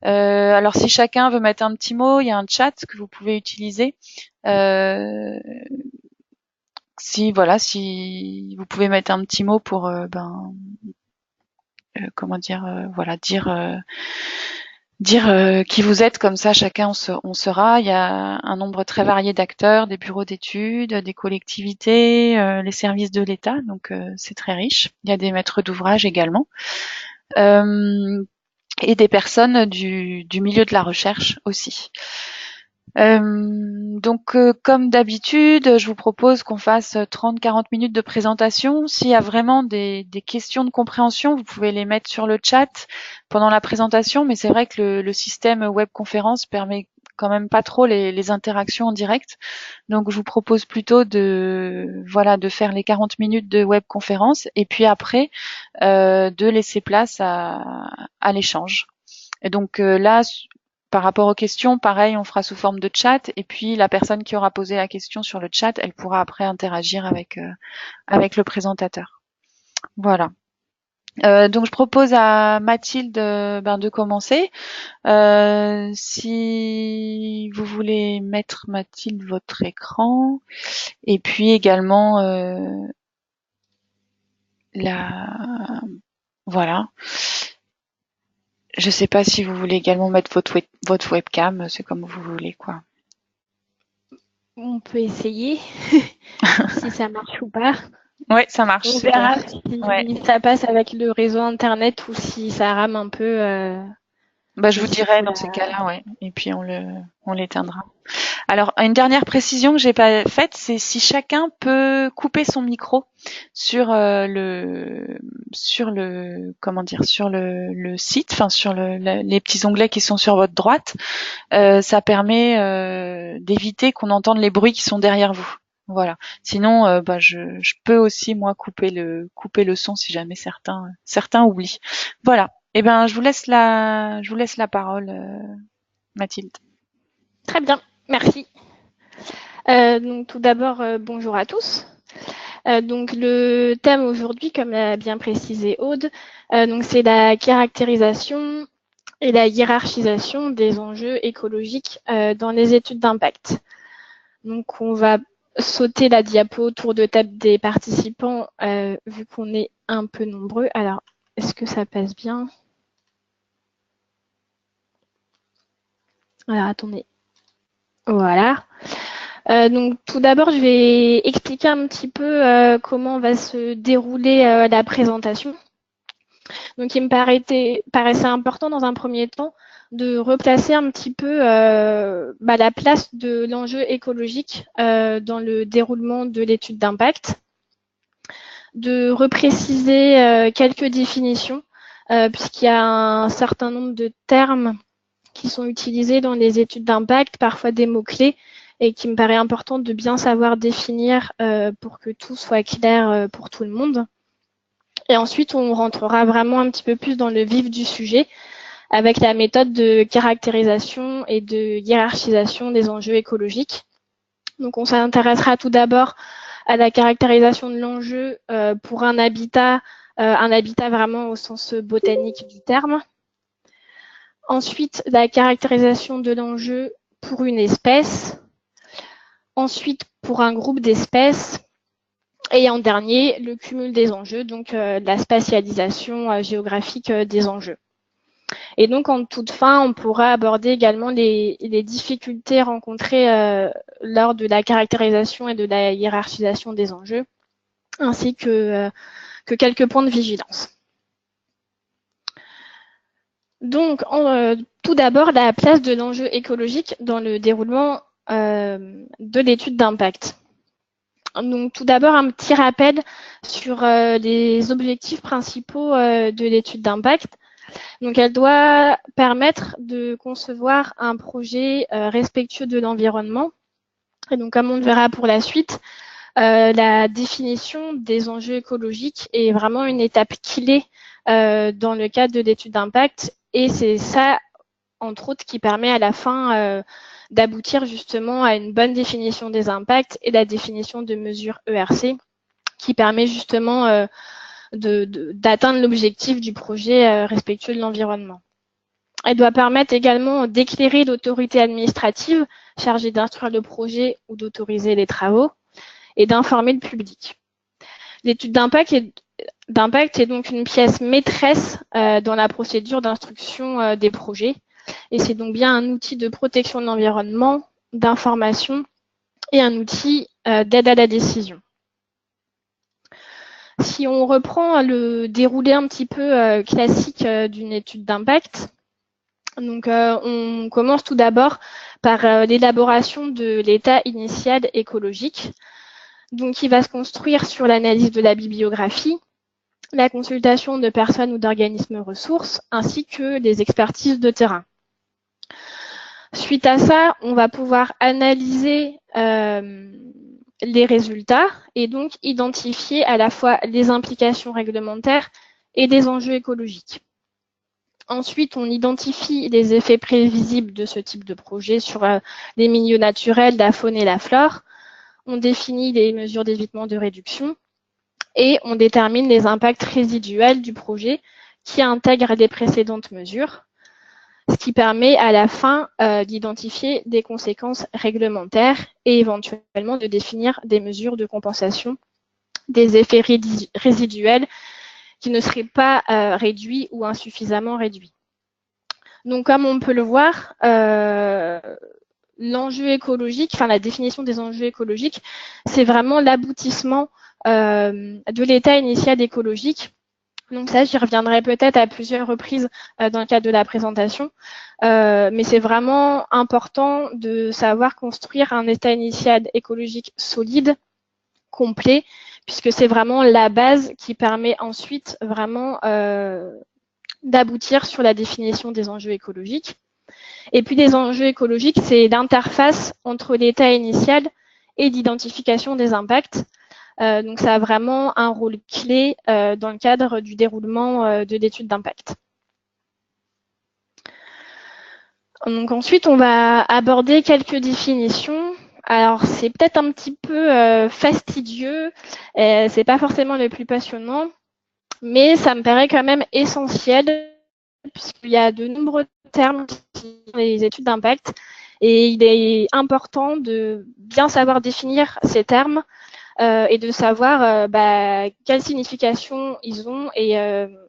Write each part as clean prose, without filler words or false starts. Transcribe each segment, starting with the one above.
Alors si chacun veut mettre un petit mot, il y a un chat que vous pouvez utiliser. Si vous pouvez mettre un petit mot pour comment dire, voilà, dire qui vous êtes, comme ça chacun on saura. Il y a un nombre très varié d'acteurs, des bureaux d'études, des collectivités, les services de l'État, donc c'est très riche. Il y a des maîtres d'ouvrage également. Et des personnes du milieu de la recherche aussi. Comme d'habitude, je vous propose qu'on fasse 30-40 minutes de présentation. S'il y a vraiment des questions de compréhension, vous pouvez les mettre sur le chat pendant la présentation, mais c'est vrai que le système webconférence permet quand même pas trop les interactions en direct. Donc je vous propose plutôt de faire les 40 minutes de webconférence et puis après de laisser place à l'échange. Et donc là, par rapport aux questions, pareil, on fera sous forme de chat. Et puis la personne qui aura posé la question sur le chat, elle pourra après interagir avec le présentateur. Voilà. Donc je propose à Mathilde de commencer. Si vous voulez mettre, Mathilde, votre écran. Et puis également voilà. Je sais pas si vous voulez également mettre votre webcam, c'est comme vous voulez, quoi. On peut essayer si ça marche ou pas. Ouais, ça marche, On super. verra si Ouais. ça passe avec le réseau internet ou si ça rame un peu Je et vous s'il dirai faut dans la. ces cas-là, ouais. Et puis on l'éteindra. Alors, une dernière précision que j'ai pas faite, c'est si chacun peut couper son micro sur sur le site, enfin sur les petits onglets qui sont sur votre droite, ça permet d'éviter qu'on entende les bruits qui sont derrière vous. Voilà. Sinon, je peux aussi moi couper le son si jamais certains oublient. Voilà. Eh ben, je vous laisse la parole, Mathilde. Très bien, merci. Donc tout d'abord, bonjour à tous. Donc le thème aujourd'hui, comme l'a bien précisé Aude, donc c'est la caractérisation et la hiérarchisation des enjeux écologiques dans les études d'impact. Donc on va sauter la diapo tour de table des participants vu qu'on est un peu nombreux. Alors, est-ce que ça passe bien? Alors attendez. Voilà. Donc tout d'abord, je vais expliquer un petit peu comment va se dérouler la présentation. Donc il me paraissait important dans un premier temps de replacer un petit peu la place de l'enjeu écologique dans le déroulement de l'étude d'impact, de repréciser quelques définitions, puisqu'il y a un certain nombre de termes qui sont utilisés dans les études d'impact, parfois des mots-clés, et qui me paraît important de bien savoir définir pour que tout soit clair pour tout le monde. Et ensuite, on rentrera vraiment un petit peu plus dans le vif du sujet avec la méthode de caractérisation et de hiérarchisation des enjeux écologiques. Donc, on s'intéressera tout d'abord à la caractérisation de l'enjeu pour un habitat vraiment au sens botanique du terme. Ensuite, la caractérisation de l'enjeu pour une espèce. Ensuite, pour un groupe d'espèces. Et en dernier, le cumul des enjeux, donc la spatialisation géographique des enjeux. Et donc, en toute fin, on pourra aborder également les difficultés rencontrées lors de la caractérisation et de la hiérarchisation des enjeux, ainsi que quelques points de vigilance. Donc, tout d'abord, la place de l'enjeu écologique dans le déroulement de l'étude d'impact. Donc, tout d'abord, un petit rappel sur les objectifs principaux de l'étude d'impact. Donc, elle doit permettre de concevoir un projet respectueux de l'environnement. Et donc, comme on le verra pour la suite, la définition des enjeux écologiques est vraiment une étape clé dans le cadre de l'étude d'impact. Et c'est ça, entre autres, qui permet à la fin d'aboutir justement à une bonne définition des impacts et la définition de mesures ERC, qui permet justement d'atteindre l'objectif du projet respectueux de l'environnement. Elle doit permettre également d'éclairer l'autorité administrative chargée d'instruire le projet ou d'autoriser les travaux et d'informer le public. L'étude d'impact est donc une pièce maîtresse dans la procédure d'instruction des projets et c'est donc bien un outil de protection de l'environnement, d'information et un outil d'aide à la décision. Si on reprend le déroulé un petit peu classique d'une étude d'impact, donc on commence tout d'abord par l'élaboration de l'état initial écologique, donc qui va se construire sur l'analyse de la bibliographie, la consultation de personnes ou d'organismes ressources, ainsi que les expertises de terrain. Suite à ça, on va pouvoir analyser les résultats et donc identifier à la fois les implications réglementaires et les enjeux écologiques. Ensuite, on identifie les effets prévisibles de ce type de projet sur les milieux naturels, la faune et la flore. On définit les mesures d'évitement de réduction et on détermine les impacts résiduels du projet qui intègrent les précédentes mesures, ce qui permet à la fin d'identifier des conséquences réglementaires et éventuellement de définir des mesures de compensation des effets résiduels qui ne seraient pas réduits ou insuffisamment réduits. Donc, comme on peut le voir, l'enjeu écologique, enfin la définition des enjeux écologiques, c'est vraiment l'aboutissement de l'état initial écologique. Donc ça, j'y reviendrai peut-être à plusieurs reprises dans le cadre de la présentation, mais c'est vraiment important de savoir construire un état initial écologique solide, complet, puisque c'est vraiment la base qui permet ensuite vraiment d'aboutir sur la définition des enjeux écologiques. Et puis les enjeux écologiques, c'est l'interface entre l'état initial et l'identification des impacts. Donc ça a vraiment un rôle clé dans le cadre du déroulement de l'étude d'impact. Donc ensuite, on va aborder quelques définitions. Alors c'est peut-être un petit peu fastidieux, c'est pas forcément le plus passionnant, mais ça me paraît quand même essentiel puisqu'il y a de nombreux termes dans les études d'impact et il est important de bien savoir définir ces termes et de savoir quelle signification ils ont et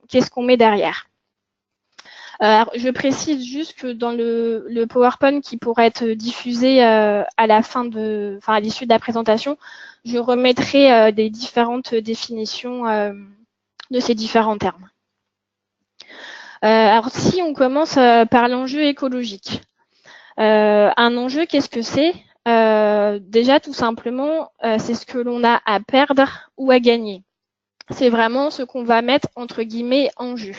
qu'est-ce qu'on met derrière. Alors, je précise juste que dans le PowerPoint qui pourrait être diffusé à la fin à l'issue de la présentation, je remettrai des différentes définitions de ces différents termes. Alors, si on commence par l'enjeu écologique. Un enjeu, qu'est-ce que c'est ? Déjà, tout simplement, c'est ce que l'on a à perdre ou à gagner. C'est vraiment ce qu'on va mettre entre guillemets en jeu.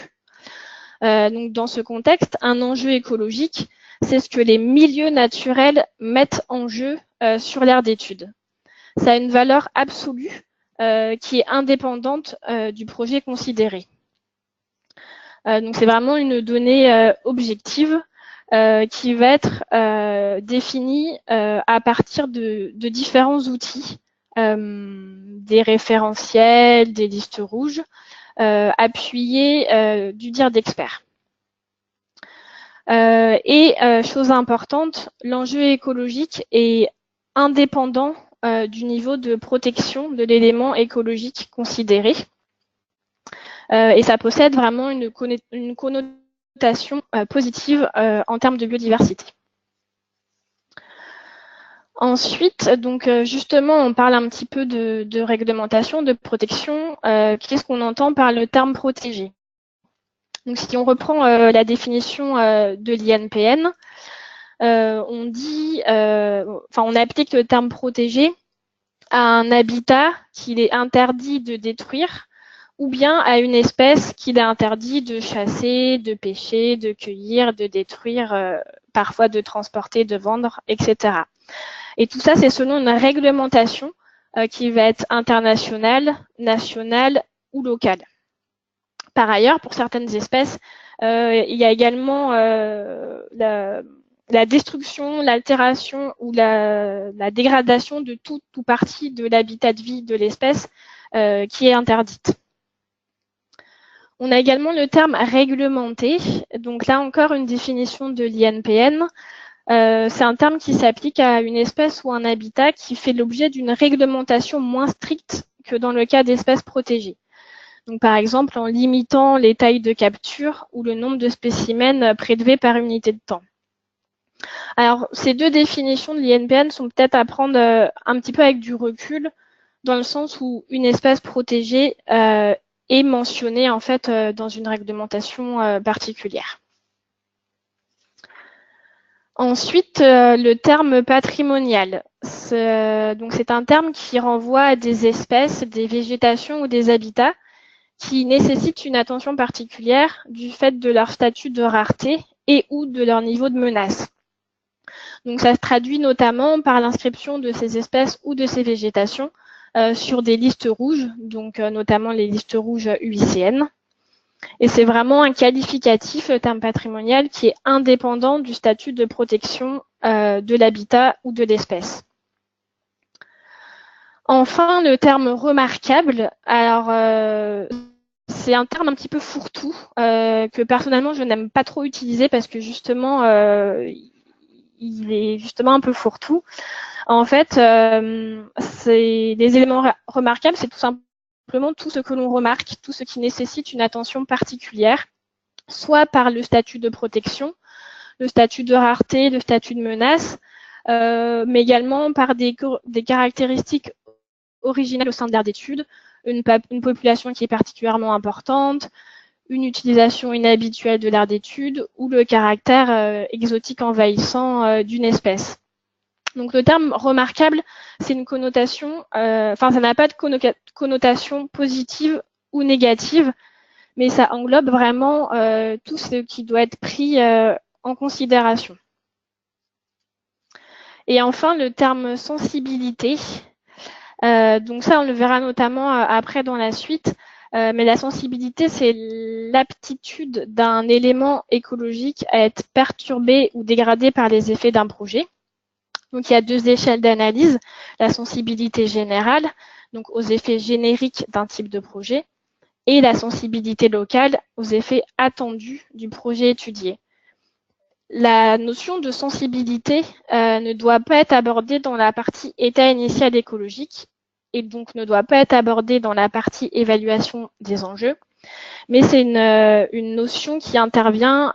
Donc, dans ce contexte, un enjeu écologique, c'est ce que les milieux naturels mettent en jeu sur l'aire d'étude. Ça a une valeur absolue qui est indépendante du projet considéré. Donc, c'est vraiment une donnée objective qui va être définie à partir de différents outils, des référentiels, des listes rouges, appuyés du dire d'experts. Chose importante, l'enjeu écologique est indépendant du niveau de protection de l'élément écologique considéré. Et ça possède vraiment une connotation positive en termes de biodiversité. Ensuite, donc justement, on parle un petit peu de réglementation, de protection. Qu'est-ce qu'on entend par le terme protégé ? Donc, si on reprend la définition de l'INPN, on applique le terme protégé à un habitat qu'il est interdit de détruire ou bien à une espèce qu'il est interdit de chasser, de pêcher, de cueillir, de détruire, parfois de transporter, de vendre, etc. Et tout ça, c'est selon une réglementation qui va être internationale, nationale ou locale. Par ailleurs, pour certaines espèces, il y a également la destruction, l'altération ou la dégradation de tout ou partie de l'habitat de vie de l'espèce qui est interdite. On a également le terme réglementé. Donc là encore, une définition de l'INPN. C'est un terme qui s'applique à une espèce ou un habitat qui fait l'objet d'une réglementation moins stricte que dans le cas d'espèces protégées. Donc, par exemple, en limitant les tailles de capture ou le nombre de spécimens prélevés par unité de temps. Alors, ces deux définitions de l'INPN sont peut-être à prendre un petit peu avec du recul, dans le sens où une espèce protégée est mentionnée en fait dans une réglementation particulière. Ensuite, le terme patrimonial. Donc, c'est un terme qui renvoie à des espèces, des végétations ou des habitats qui nécessitent une attention particulière du fait de leur statut de rareté et ou de leur niveau de menace. Donc, ça se traduit notamment par l'inscription de ces espèces ou de ces végétations sur des listes rouges, donc notamment les listes rouges UICN. Et c'est vraiment un qualificatif, le terme patrimonial, qui est indépendant du statut de protection de l'habitat ou de l'espèce. Enfin, le terme remarquable. Alors, c'est un terme un petit peu fourre-tout que personnellement je n'aime pas trop utiliser parce que justement, il est justement un peu fourre-tout. En fait, c'est les éléments remarquables, c'est tout simplement tout ce que l'on remarque, tout ce qui nécessite une attention particulière, soit par le statut de protection, le statut de rareté, le statut de menace, mais également par des caractéristiques originales au sein de l'aire d'étude, une population qui est particulièrement importante, une utilisation inhabituelle de l'aire d'étude ou le caractère exotique envahissant d'une espèce. Donc le terme remarquable, c'est une connotation, ça n'a pas de connotation positive ou négative, mais ça englobe vraiment tout ce qui doit être pris en considération. Et enfin, le terme sensibilité. Donc ça, on le verra notamment après dans la suite. Mais la sensibilité, c'est l'aptitude d'un élément écologique à être perturbé ou dégradé par les effets d'un projet. Donc il y a deux échelles d'analyse, la sensibilité générale, donc aux effets génériques d'un type de projet, et la sensibilité locale aux effets attendus du projet étudié. La notion de sensibilité ne doit pas être abordée dans la partie état initial écologique et donc ne doit pas être abordée dans la partie évaluation des enjeux, mais c'est une notion qui intervient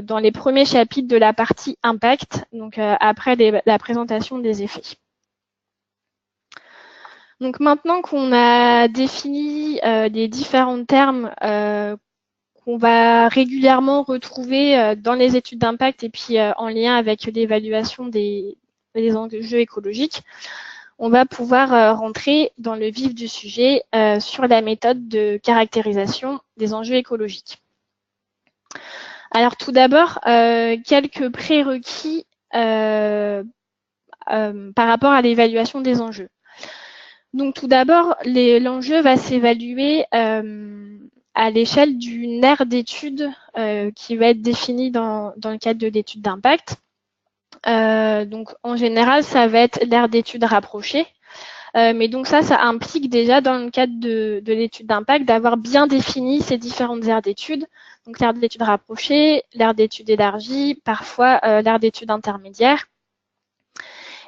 dans les premiers chapitres de la partie impact, donc après la présentation des effets. Donc maintenant qu'on a défini les différents termes qu'on va régulièrement retrouver dans les études d'impact et puis en lien avec l'évaluation des enjeux écologiques, on va pouvoir rentrer dans le vif du sujet sur la méthode de caractérisation des enjeux écologiques. Alors tout d'abord, quelques prérequis par rapport à l'évaluation des enjeux. Donc tout d'abord, l'enjeu va s'évaluer à l'échelle d'une aire d'étude qui va être définie dans le cadre de l'étude d'impact. Donc en général, ça va être l'aire d'étude rapprochée. Mais donc ça implique déjà dans le cadre de l'étude d'impact d'avoir bien défini ces différentes aires d'étude. Donc l'aire d'étude rapprochée, l'aire d'étude élargie, parfois l'aire d'étude intermédiaire.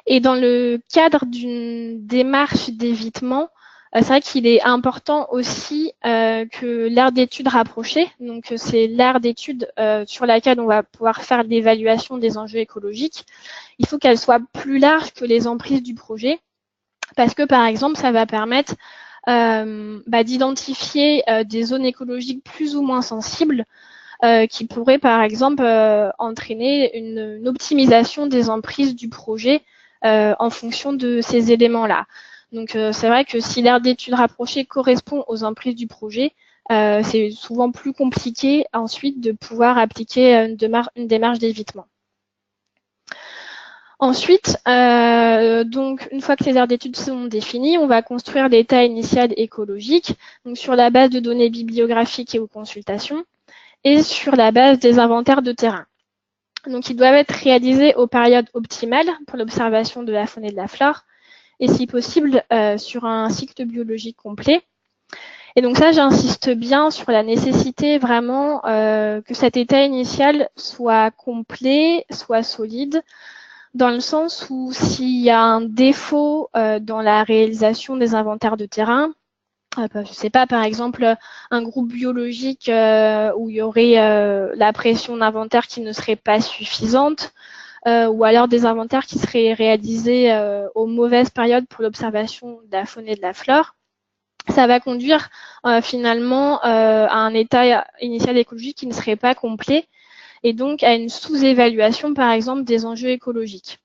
Et dans le cadre d'une démarche d'évitement, c'est vrai qu'il est important aussi que l'aire d'étude rapprochée, donc c'est l'aire d'étude sur laquelle on va pouvoir faire l'évaluation des enjeux écologiques, il faut qu'elle soit plus large que les emprises du projet, parce que par exemple, ça va permettre d'identifier des zones écologiques plus ou moins sensibles qui pourraient par exemple entraîner une optimisation des emprises du projet en fonction de ces éléments-là. Donc c'est vrai que si l'aire d'étude rapprochée correspond aux emprises du projet, c'est souvent plus compliqué ensuite de pouvoir appliquer une démarche d'évitement. Ensuite, donc une fois que ces aires d'études sont définies, on va construire l'état initial écologique, donc sur la base de données bibliographiques et aux consultations, et sur la base des inventaires de terrain. Donc ils doivent être réalisés aux périodes optimales pour l'observation de la faune et de la flore, et si possible sur un cycle biologique complet. Et donc ça, j'insiste bien sur la nécessité vraiment que cet état initial soit complet, soit solide, dans le sens où s'il y a un défaut dans la réalisation des inventaires de terrain, je sais pas, par exemple, un groupe biologique où il y aurait la pression d'inventaire qui ne serait pas suffisante, ou alors des inventaires qui seraient réalisés aux mauvaises périodes pour l'observation de la faune et de la flore, ça va conduire finalement à un état initial écologique qui ne serait pas complet et donc à une sous-évaluation, par exemple, des enjeux écologiques.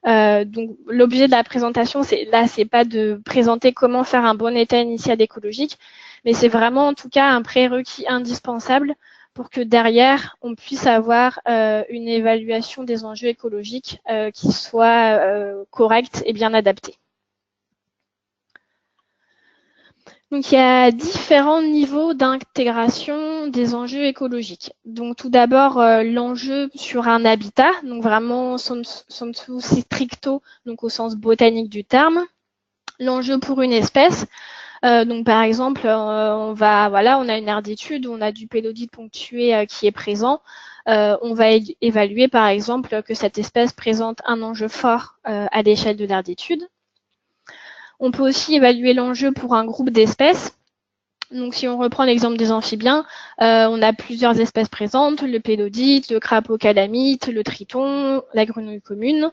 Donc l'objet de la présentation, c'est pas de présenter comment faire un bon état initial écologique, mais c'est vraiment en tout cas un prérequis indispensable pour que derrière on puisse avoir une évaluation des enjeux écologiques qui soit correcte et bien adaptée. Donc il y a différents niveaux d'intégration des enjeux écologiques. Donc tout d'abord l'enjeu sur un habitat, donc vraiment sensu stricto, donc au sens botanique du terme. L'enjeu pour une espèce, donc par exemple on a une aire d'étude, on a du pélodite ponctué qui est présent. On va évaluer par exemple que cette espèce présente un enjeu fort à l'échelle de l'aire d'étude. On peut aussi évaluer l'enjeu pour un groupe d'espèces. Donc, si on reprend l'exemple des amphibiens, on a plusieurs espèces présentes, le pélodite, le crapaud calamite, le triton, la grenouille commune.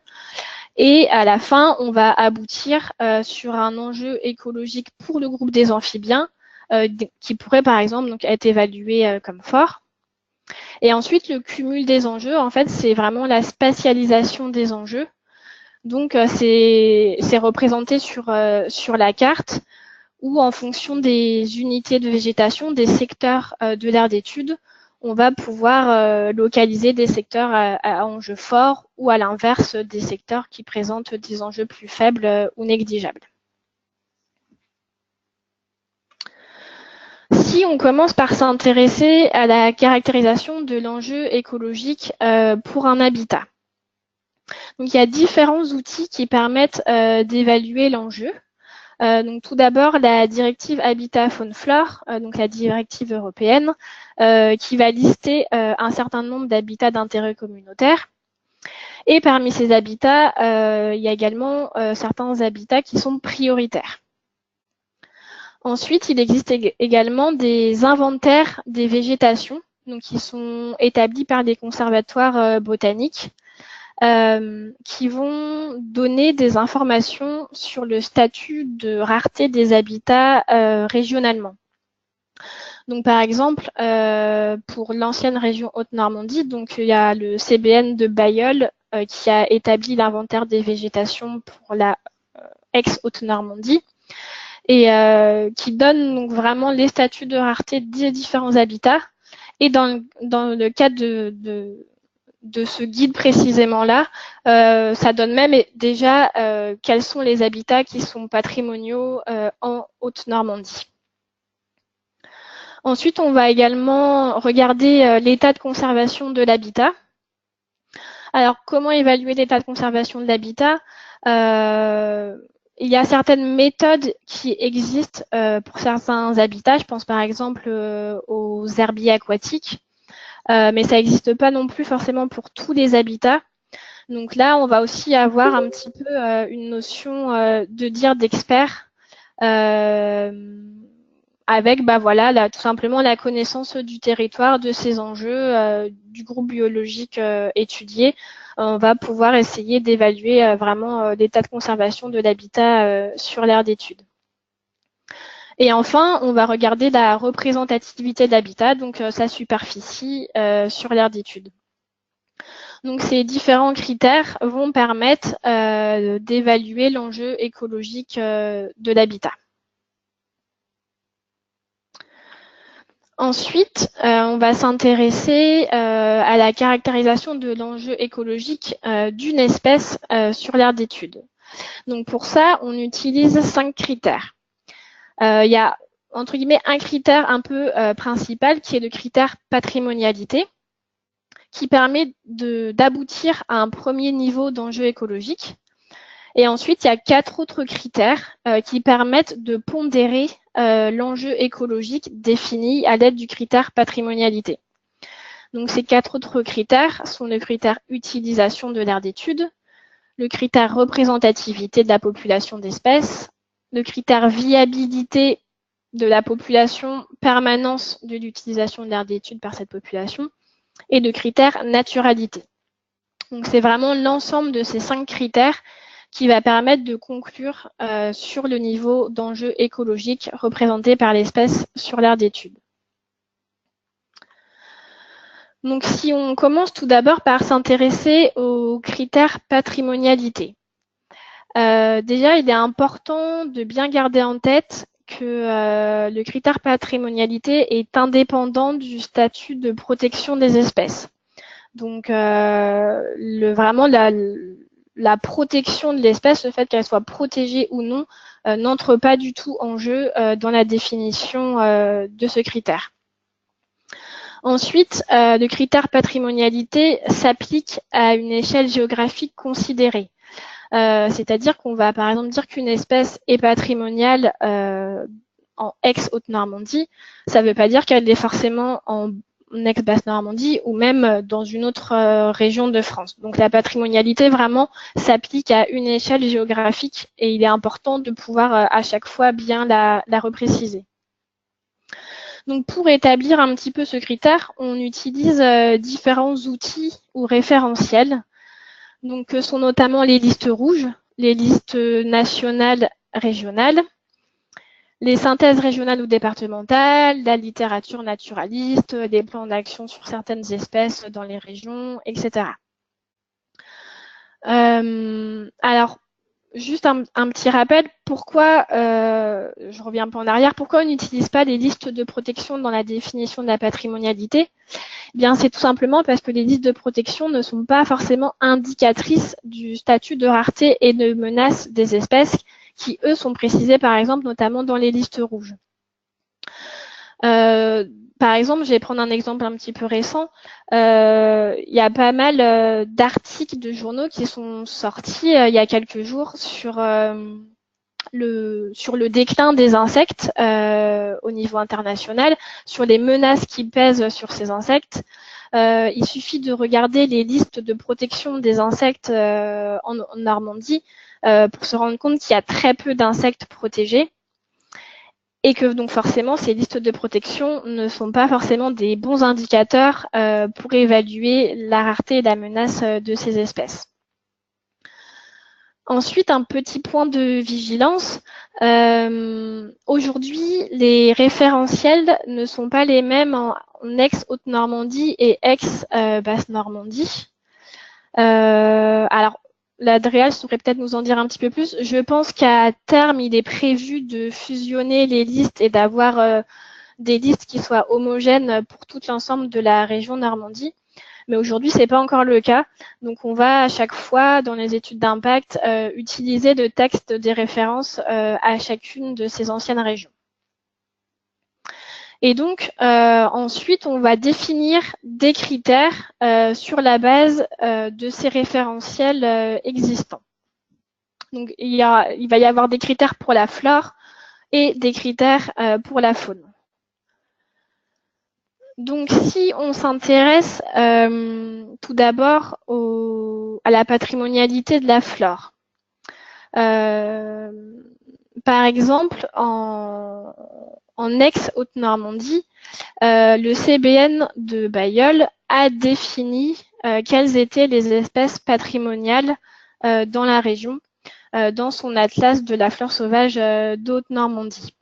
Et à la fin, on va aboutir sur un enjeu écologique pour le groupe des amphibiens, qui pourrait par exemple donc, être évalué comme fort. Et ensuite, le cumul des enjeux, en fait, c'est vraiment la spatialisation des enjeux. Donc, c'est représenté sur la carte où en fonction des unités de végétation, des secteurs de l'aire d'étude, on va pouvoir localiser des secteurs à enjeux forts ou à l'inverse des secteurs qui présentent des enjeux plus faibles ou négligeables. Si on commence par s'intéresser à la caractérisation de l'enjeu écologique pour un habitat. Donc, il y a différents outils qui permettent d'évaluer l'enjeu. Donc tout d'abord la directive Habitat Faune Flore, donc la directive européenne, qui va lister un certain nombre d'habitats d'intérêt communautaire. Et parmi ces habitats, il y a également certains habitats qui sont prioritaires. Ensuite, il existe également des inventaires des végétations, donc qui sont établis par des conservatoires botaniques. Qui vont donner des informations sur le statut de rareté des habitats régionalement. Donc par exemple, pour l'ancienne région Haute-Normandie, donc il y a le CBN de Bailleul qui a établi l'inventaire des végétations pour la ex-Haute-Normandie et qui donne donc vraiment les statuts de rareté des différents habitats. Et dans le cadre de ce guide précisément-là, ça donne même déjà quels sont les habitats qui sont patrimoniaux en Haute-Normandie. Ensuite, on va également regarder l'état de conservation de l'habitat. Alors, comment évaluer l'état de conservation de l'habitat? Il y a certaines méthodes qui existent pour certains habitats. Je pense par exemple aux herbiers aquatiques. Mais ça n'existe pas non plus forcément pour tous les habitats. Donc là, on va aussi avoir un petit peu une notion de dire d'expert avec tout simplement la connaissance du territoire, de ses enjeux, du groupe biologique étudié. On va pouvoir essayer d'évaluer vraiment l'état de conservation de l'habitat sur l'aire d'étude. Et enfin, on va regarder la représentativité de l'habitat, donc sa superficie sur l'aire d'étude. Donc ces différents critères vont permettre d'évaluer l'enjeu écologique de l'habitat. Ensuite, on va s'intéresser à la caractérisation de l'enjeu écologique d'une espèce sur l'aire d'étude. Donc pour ça, on utilise 5 critères. Il y a entre guillemets un critère un peu principal qui est le critère patrimonialité, qui permet d'aboutir à un premier niveau d'enjeu écologique. Et ensuite, il y a 4 autres critères qui permettent de pondérer l'enjeu écologique défini à l'aide du critère patrimonialité. Donc ces 4 autres critères sont le critère utilisation de l'aire d'étude, le critère représentativité de la population d'espèces, le critère viabilité de la population, permanence de l'utilisation de l'aire d'étude par cette population, et le critère naturalité. Donc c'est vraiment l'ensemble de ces 5 critères qui va permettre de conclure sur le niveau d'enjeu écologique représenté par l'espèce sur l'aire d'étude. Donc si on commence tout d'abord par s'intéresser aux critères patrimonialité. Déjà, il est important de bien garder en tête que le critère patrimonialité est indépendant du statut de protection des espèces. Donc vraiment la protection de l'espèce, le fait qu'elle soit protégée ou non, n'entre pas du tout en jeu dans la définition de ce critère. Ensuite, le critère patrimonialité s'applique à une échelle géographique considérée. C'est-à-dire qu'on va par exemple dire qu'une espèce est patrimoniale en ex-Haute-Normandie. Ça ne veut pas dire qu'elle est forcément en ex-Basse-Normandie ou même dans une autre région de France. Donc la patrimonialité vraiment s'applique à une échelle géographique et il est important de pouvoir à chaque fois bien la repréciser. Donc pour établir un petit peu ce critère, on utilise différents outils ou référentiels. Donc ce sont notamment les listes rouges, les listes nationales, régionales, les synthèses régionales ou départementales, la littérature naturaliste, les plans d'action sur certaines espèces dans les régions, etc. Alors, juste un petit rappel, pourquoi, je reviens un peu en arrière, pourquoi on n'utilise pas les listes de protection dans la définition de la patrimonialité ? Eh bien, c'est tout simplement parce que les listes de protection ne sont pas forcément indicatrices du statut de rareté et de menace des espèces qui, eux, sont précisés, par exemple, notamment dans les listes rouges. Par exemple, je vais prendre un exemple un petit peu récent. Il y a pas mal d'articles de journaux qui sont sortis il y a quelques jours sur le déclin des insectes au niveau international, sur les menaces qui pèsent sur ces insectes. Il suffit de regarder les listes de protection des insectes en Normandie pour se rendre compte qu'il y a très peu d'insectes protégés et que donc forcément ces listes de protection ne sont pas forcément des bons indicateurs pour évaluer la rareté et la menace de ces espèces. Ensuite, un petit point de vigilance. Aujourd'hui, les référentiels ne sont pas les mêmes en ex-Haute-Normandie et ex-Basse-Normandie. Alors, l'Adréal saurait peut-être nous en dire un petit peu plus. Je pense qu'à terme, il est prévu de fusionner les listes et d'avoir des listes qui soient homogènes pour tout l'ensemble de la région Normandie. Mais aujourd'hui, ce n'est pas encore le cas. Donc, on va à chaque fois, dans les études d'impact, utiliser le texte des références à chacune de ces anciennes régions. Et donc, ensuite, on va définir des critères sur la base de ces référentiels existants. Donc, il va y avoir des critères pour la flore et des critères pour la faune. Donc, si on s'intéresse tout d'abord à la patrimonialité de la flore. Par exemple, en ex-Haute-Normandie, le CBN de Bailleul a défini quelles étaient les espèces patrimoniales dans la région, dans son atlas de la flore sauvage d'Haute-Normandie.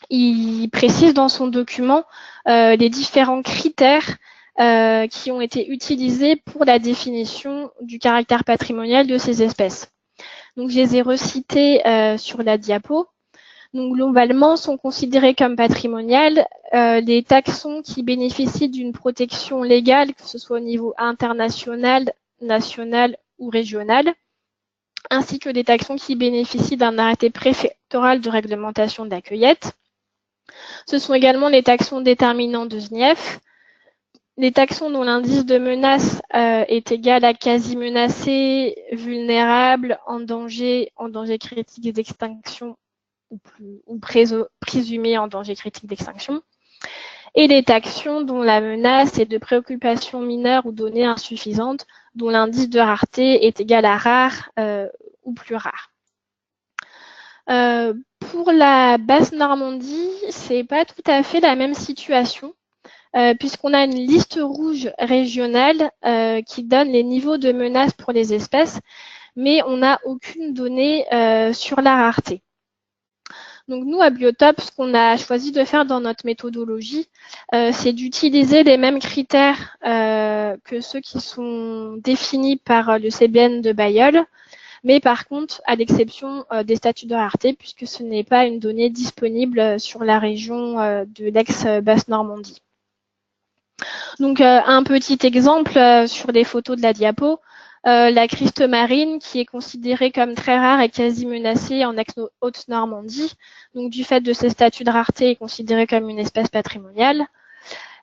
Il précise dans son document les différents critères qui ont été utilisés pour la définition du caractère patrimonial de ces espèces. Donc, je les ai recités sur la diapo. Donc, globalement, sont considérés comme patrimoniales les taxons qui bénéficient d'une protection légale, que ce soit au niveau international, national ou régional, ainsi que des taxons qui bénéficient d'un arrêté préfectoral de réglementation de la cueillette. Ce sont également les taxons déterminants de SNIEF, les taxons dont l'indice de menace est égal à quasi menacé, vulnérable, en danger critique d'extinction ou présumé en danger critique d'extinction, et les taxons dont la menace est de préoccupation mineure ou donnée insuffisante, dont l'indice de rareté est égal à rare ou plus rare. Pour la Basse-Normandie, c'est pas tout à fait la même situation, puisqu'on a une liste rouge régionale qui donne les niveaux de menace pour les espèces, mais on n'a aucune donnée sur la rareté. Donc nous, à Biotope, ce qu'on a choisi de faire dans notre méthodologie, c'est d'utiliser les mêmes critères que ceux qui sont définis par le CBN de Bayeul, mais par contre, à l'exception des statuts de rareté, puisque ce n'est pas une donnée disponible sur la région de l'ex-Basse-Normandie. Donc, un petit exemple sur les photos de la diapo, la criste marine qui est considérée comme très rare et quasi menacée en ex-Haute-Normandie, donc du fait de ses statuts de rareté est considérée comme une espèce patrimoniale.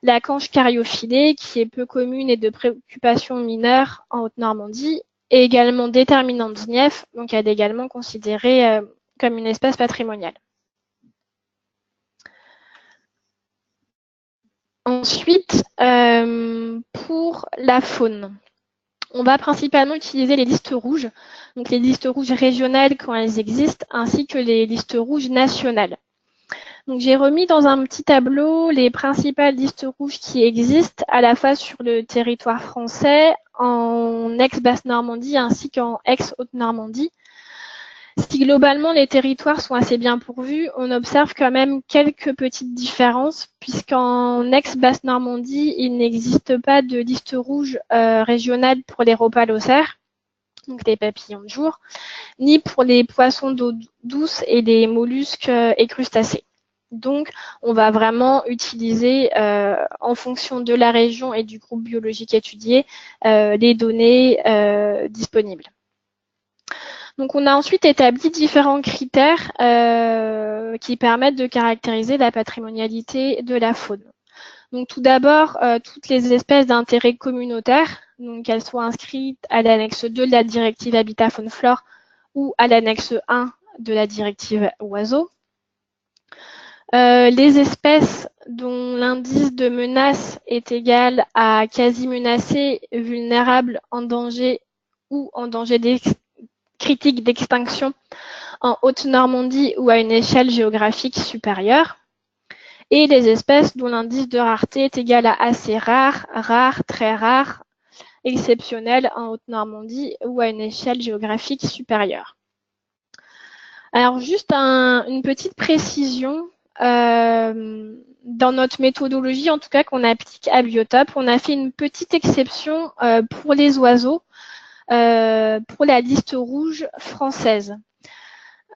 La canche cariophyllée qui est peu commune et de préoccupation mineure en Haute-Normandie, est également déterminante SNIEF, donc elle est également considérée comme une espèce patrimoniale. Ensuite, pour la faune, on va principalement utiliser les listes rouges, donc les listes rouges régionales quand elles existent, ainsi que les listes rouges nationales. Donc j'ai remis dans un petit tableau les principales listes rouges qui existent à la fois sur le territoire français, en ex-Basse-Normandie ainsi qu'en ex-Haute-Normandie. Si globalement les territoires sont assez bien pourvus, on observe quand même quelques petites différences, puisqu'en ex-Basse-Normandie, il n'existe pas de liste rouge régionale pour les rhopalocères, donc les papillons de jour, ni pour les poissons d'eau douce et les mollusques et crustacés. Donc, on va vraiment utiliser, en fonction de la région et du groupe biologique étudié, les données disponibles. Donc, on a ensuite établi différents critères qui permettent de caractériser la patrimonialité de la faune. Donc, tout d'abord, toutes les espèces d'intérêt communautaire, donc qu'elles soient inscrites à l'annexe 2 de la directive Habitat Faune Flore ou à l'annexe 1 de la directive Oiseaux. Les espèces dont l'indice de menace est égal à quasi menacé, vulnérable, en danger ou en danger critique d'extinction en Haute-Normandie ou à une échelle géographique supérieure. Et les espèces dont l'indice de rareté est égal à assez rare, rare, très rare, exceptionnel en Haute-Normandie ou à une échelle géographique supérieure. Alors juste une petite précision, dans notre méthodologie, en tout cas qu'on applique à Biotope, on a fait une petite exception pour les oiseaux, pour la liste rouge française.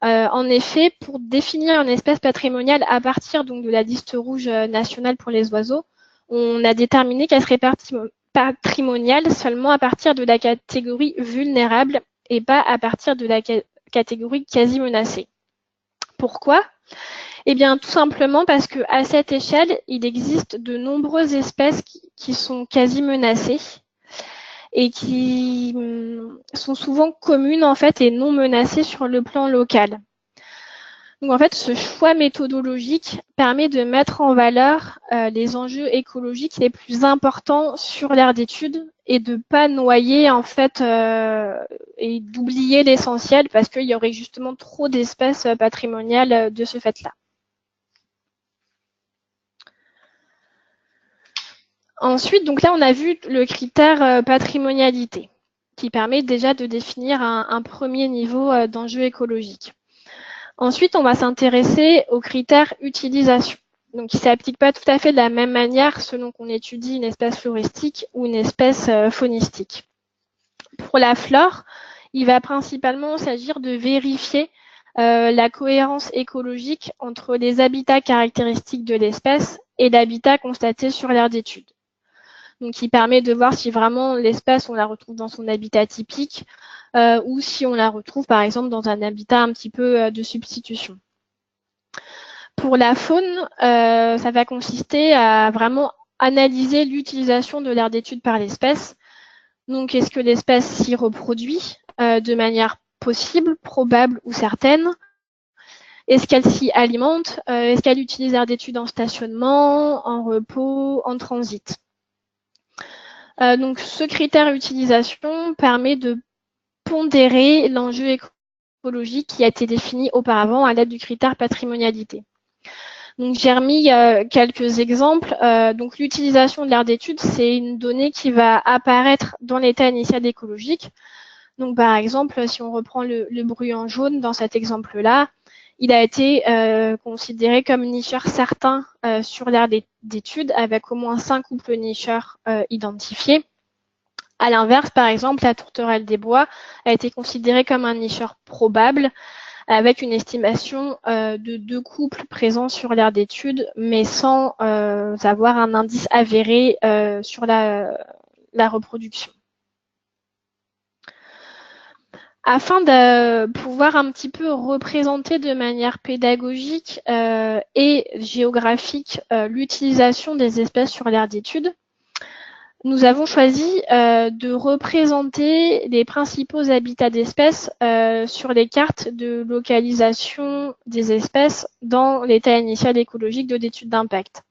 En effet, pour définir une espèce patrimoniale à partir donc de la liste rouge nationale pour les oiseaux, on a déterminé qu'elle serait patrimoniale seulement à partir de la catégorie vulnérable et pas à partir de la catégorie quasi menacée. Pourquoi ? Eh bien, tout simplement parce qu'à cette échelle, il existe de nombreuses espèces qui sont quasi menacées et qui sont souvent communes en fait et non menacées sur le plan local. Donc en fait, ce choix méthodologique permet de mettre en valeur les enjeux écologiques les plus importants sur l'aire d'étude et de pas noyer en fait et d'oublier l'essentiel parce qu'il y aurait justement trop d'espèces patrimoniales de ce fait-là. Ensuite, donc là, on a vu le critère patrimonialité qui permet déjà de définir un premier niveau d'enjeu écologique. Ensuite, on va s'intéresser aux critères utilisation. Donc, ils ne s'appliquent pas tout à fait de la même manière selon qu'on étudie une espèce floristique ou une espèce faunistique. Pour la flore, il va principalement s'agir de vérifier la cohérence écologique entre les habitats caractéristiques de l'espèce et l'habitat constaté sur l'aire d'étude. Donc, il permet de voir si vraiment l'espèce, on la retrouve dans son habitat typique ou si on la retrouve, par exemple, dans un habitat un petit peu de substitution. Pour la faune, ça va consister à vraiment analyser l'utilisation de l'aire d'étude par l'espèce. Donc, est-ce que l'espèce s'y reproduit de manière possible, probable ou certaine? Est-ce qu'elle s'y alimente? Est-ce qu'elle utilise l'aire d'étude en stationnement, en repos, en transit? Donc, ce critère utilisation permet de pondérer l'enjeu écologique qui a été défini auparavant à l'aide du critère patrimonialité. Donc, j'ai remis quelques exemples. Donc, l'utilisation de l'aire d'étude, c'est une donnée qui va apparaître dans l'état initial écologique. Donc, par exemple, si on reprend le bruyant jaune dans cet exemple-là, il a été considéré comme nicheur certain sur l'aire d'étude avec au moins 5 couples nicheurs identifiés. À l'inverse, par exemple, la tourterelle des bois a été considérée comme un nicheur probable avec une estimation de 2 couples présents sur l'aire d'étude, mais sans avoir un indice avéré sur la reproduction. Afin de pouvoir un petit peu représenter de manière pédagogique et géographique l'utilisation des espèces sur l'aire d'étude, nous avons choisi de représenter les principaux habitats d'espèces sur les cartes de localisation des espèces dans l'état initial écologique de l'étude d'impact.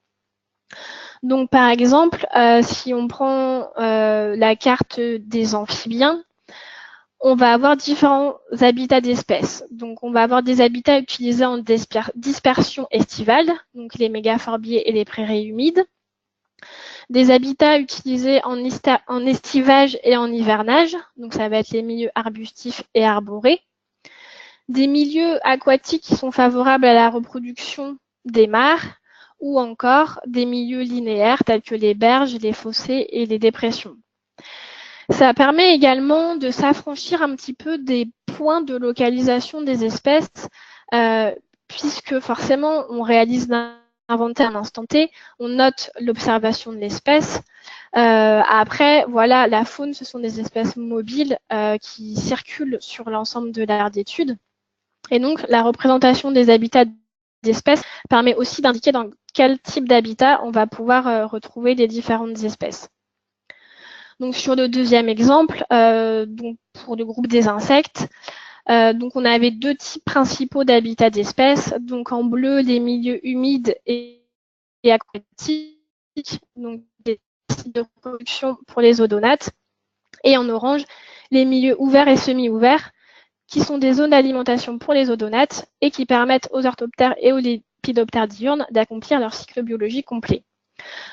Donc, par exemple, si on prend la carte des amphibiens, on va avoir différents habitats d'espèces. Donc, on va avoir des habitats utilisés en dispersion estivale, donc les mégaphorbiers et les prairies humides. Des habitats utilisés en estivage et en hivernage, donc ça va être les milieux arbustifs et arborés. Des milieux aquatiques qui sont favorables à la reproduction des mares, ou encore des milieux linéaires tels que les berges, les fossés et les dépressions. Ça permet également de s'affranchir un petit peu des points de localisation des espèces, puisque forcément on réalise l'inventaire à l'instant T, on note l'observation de l'espèce. Après, voilà, la faune, ce sont des espèces mobiles qui circulent sur l'ensemble de l'aire d'étude. Et donc, la représentation des habitats d'espèces permet aussi d'indiquer dans quel type d'habitat on va pouvoir retrouver les différentes espèces. Donc, sur le deuxième exemple, donc pour le groupe des insectes, donc on avait 2 types principaux d'habitats d'espèces. Donc, en bleu, les milieux humides et aquatiques, donc des sites de reproduction pour les odonates. Et en orange, les milieux ouverts et semi-ouverts, qui sont des zones d'alimentation pour les odonates et qui permettent aux orthoptères et aux lépidoptères diurnes d'accomplir leur cycle biologique complet.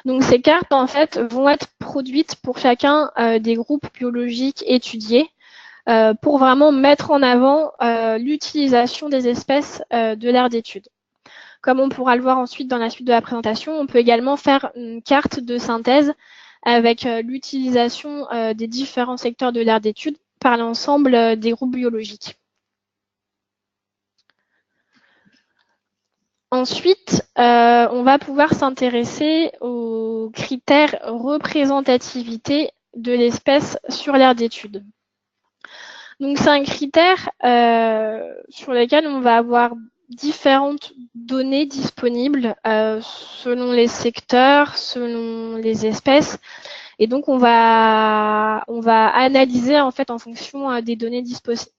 Donc ces cartes, en fait, vont être produites pour chacun des groupes biologiques étudiés pour vraiment mettre en avant l'utilisation des espèces de l'aire d'étude. Comme on pourra le voir ensuite dans la suite de la présentation, on peut également faire une carte de synthèse avec l'utilisation des différents secteurs de l'aire d'étude par l'ensemble des groupes biologiques. Ensuite, on va pouvoir s'intéresser aux critères représentativité de l'espèce sur l'aire d'étude. Donc, c'est un critère sur lequel on va avoir différentes données disponibles selon les secteurs, selon les espèces. Et donc, on va analyser en fait en fonction des données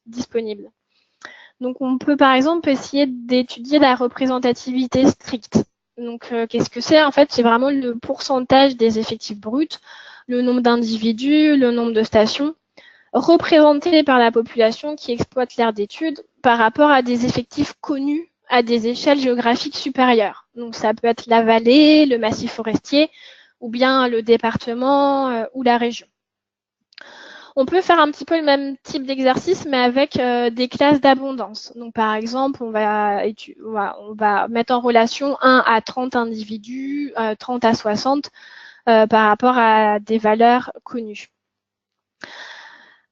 disponibles. Donc, on peut par exemple essayer d'étudier la représentativité stricte. Donc, qu'est-ce que c'est? En fait, c'est vraiment le pourcentage des effectifs bruts, le nombre d'individus, le nombre de stations, représentés par la population qui exploite l'aire d'étude par rapport à des effectifs connus à des échelles géographiques supérieures. Donc, ça peut être la vallée, le massif forestier, ou bien le département ou la région. On peut faire un petit peu le même type d'exercice, mais avec des classes d'abondance. Donc, par exemple, on va mettre en relation 1 à 30 individus, 30 à 60 par rapport à des valeurs connues.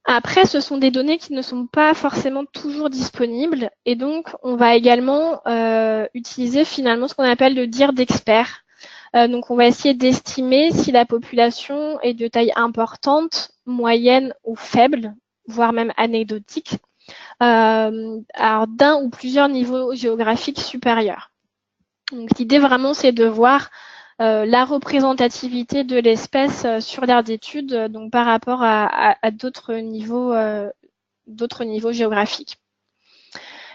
Après, ce sont des données qui ne sont pas forcément toujours disponibles. Et donc, on va également utiliser finalement ce qu'on appelle le dire d'expert. Donc, on va essayer d'estimer si la population est de taille importante, moyenne ou faible, voire même anecdotique, alors d'un ou plusieurs niveaux géographiques supérieurs. Donc, l'idée vraiment, c'est de voir la représentativité de l'espèce sur l'aire d'étude, donc par rapport à d'autres niveaux géographiques.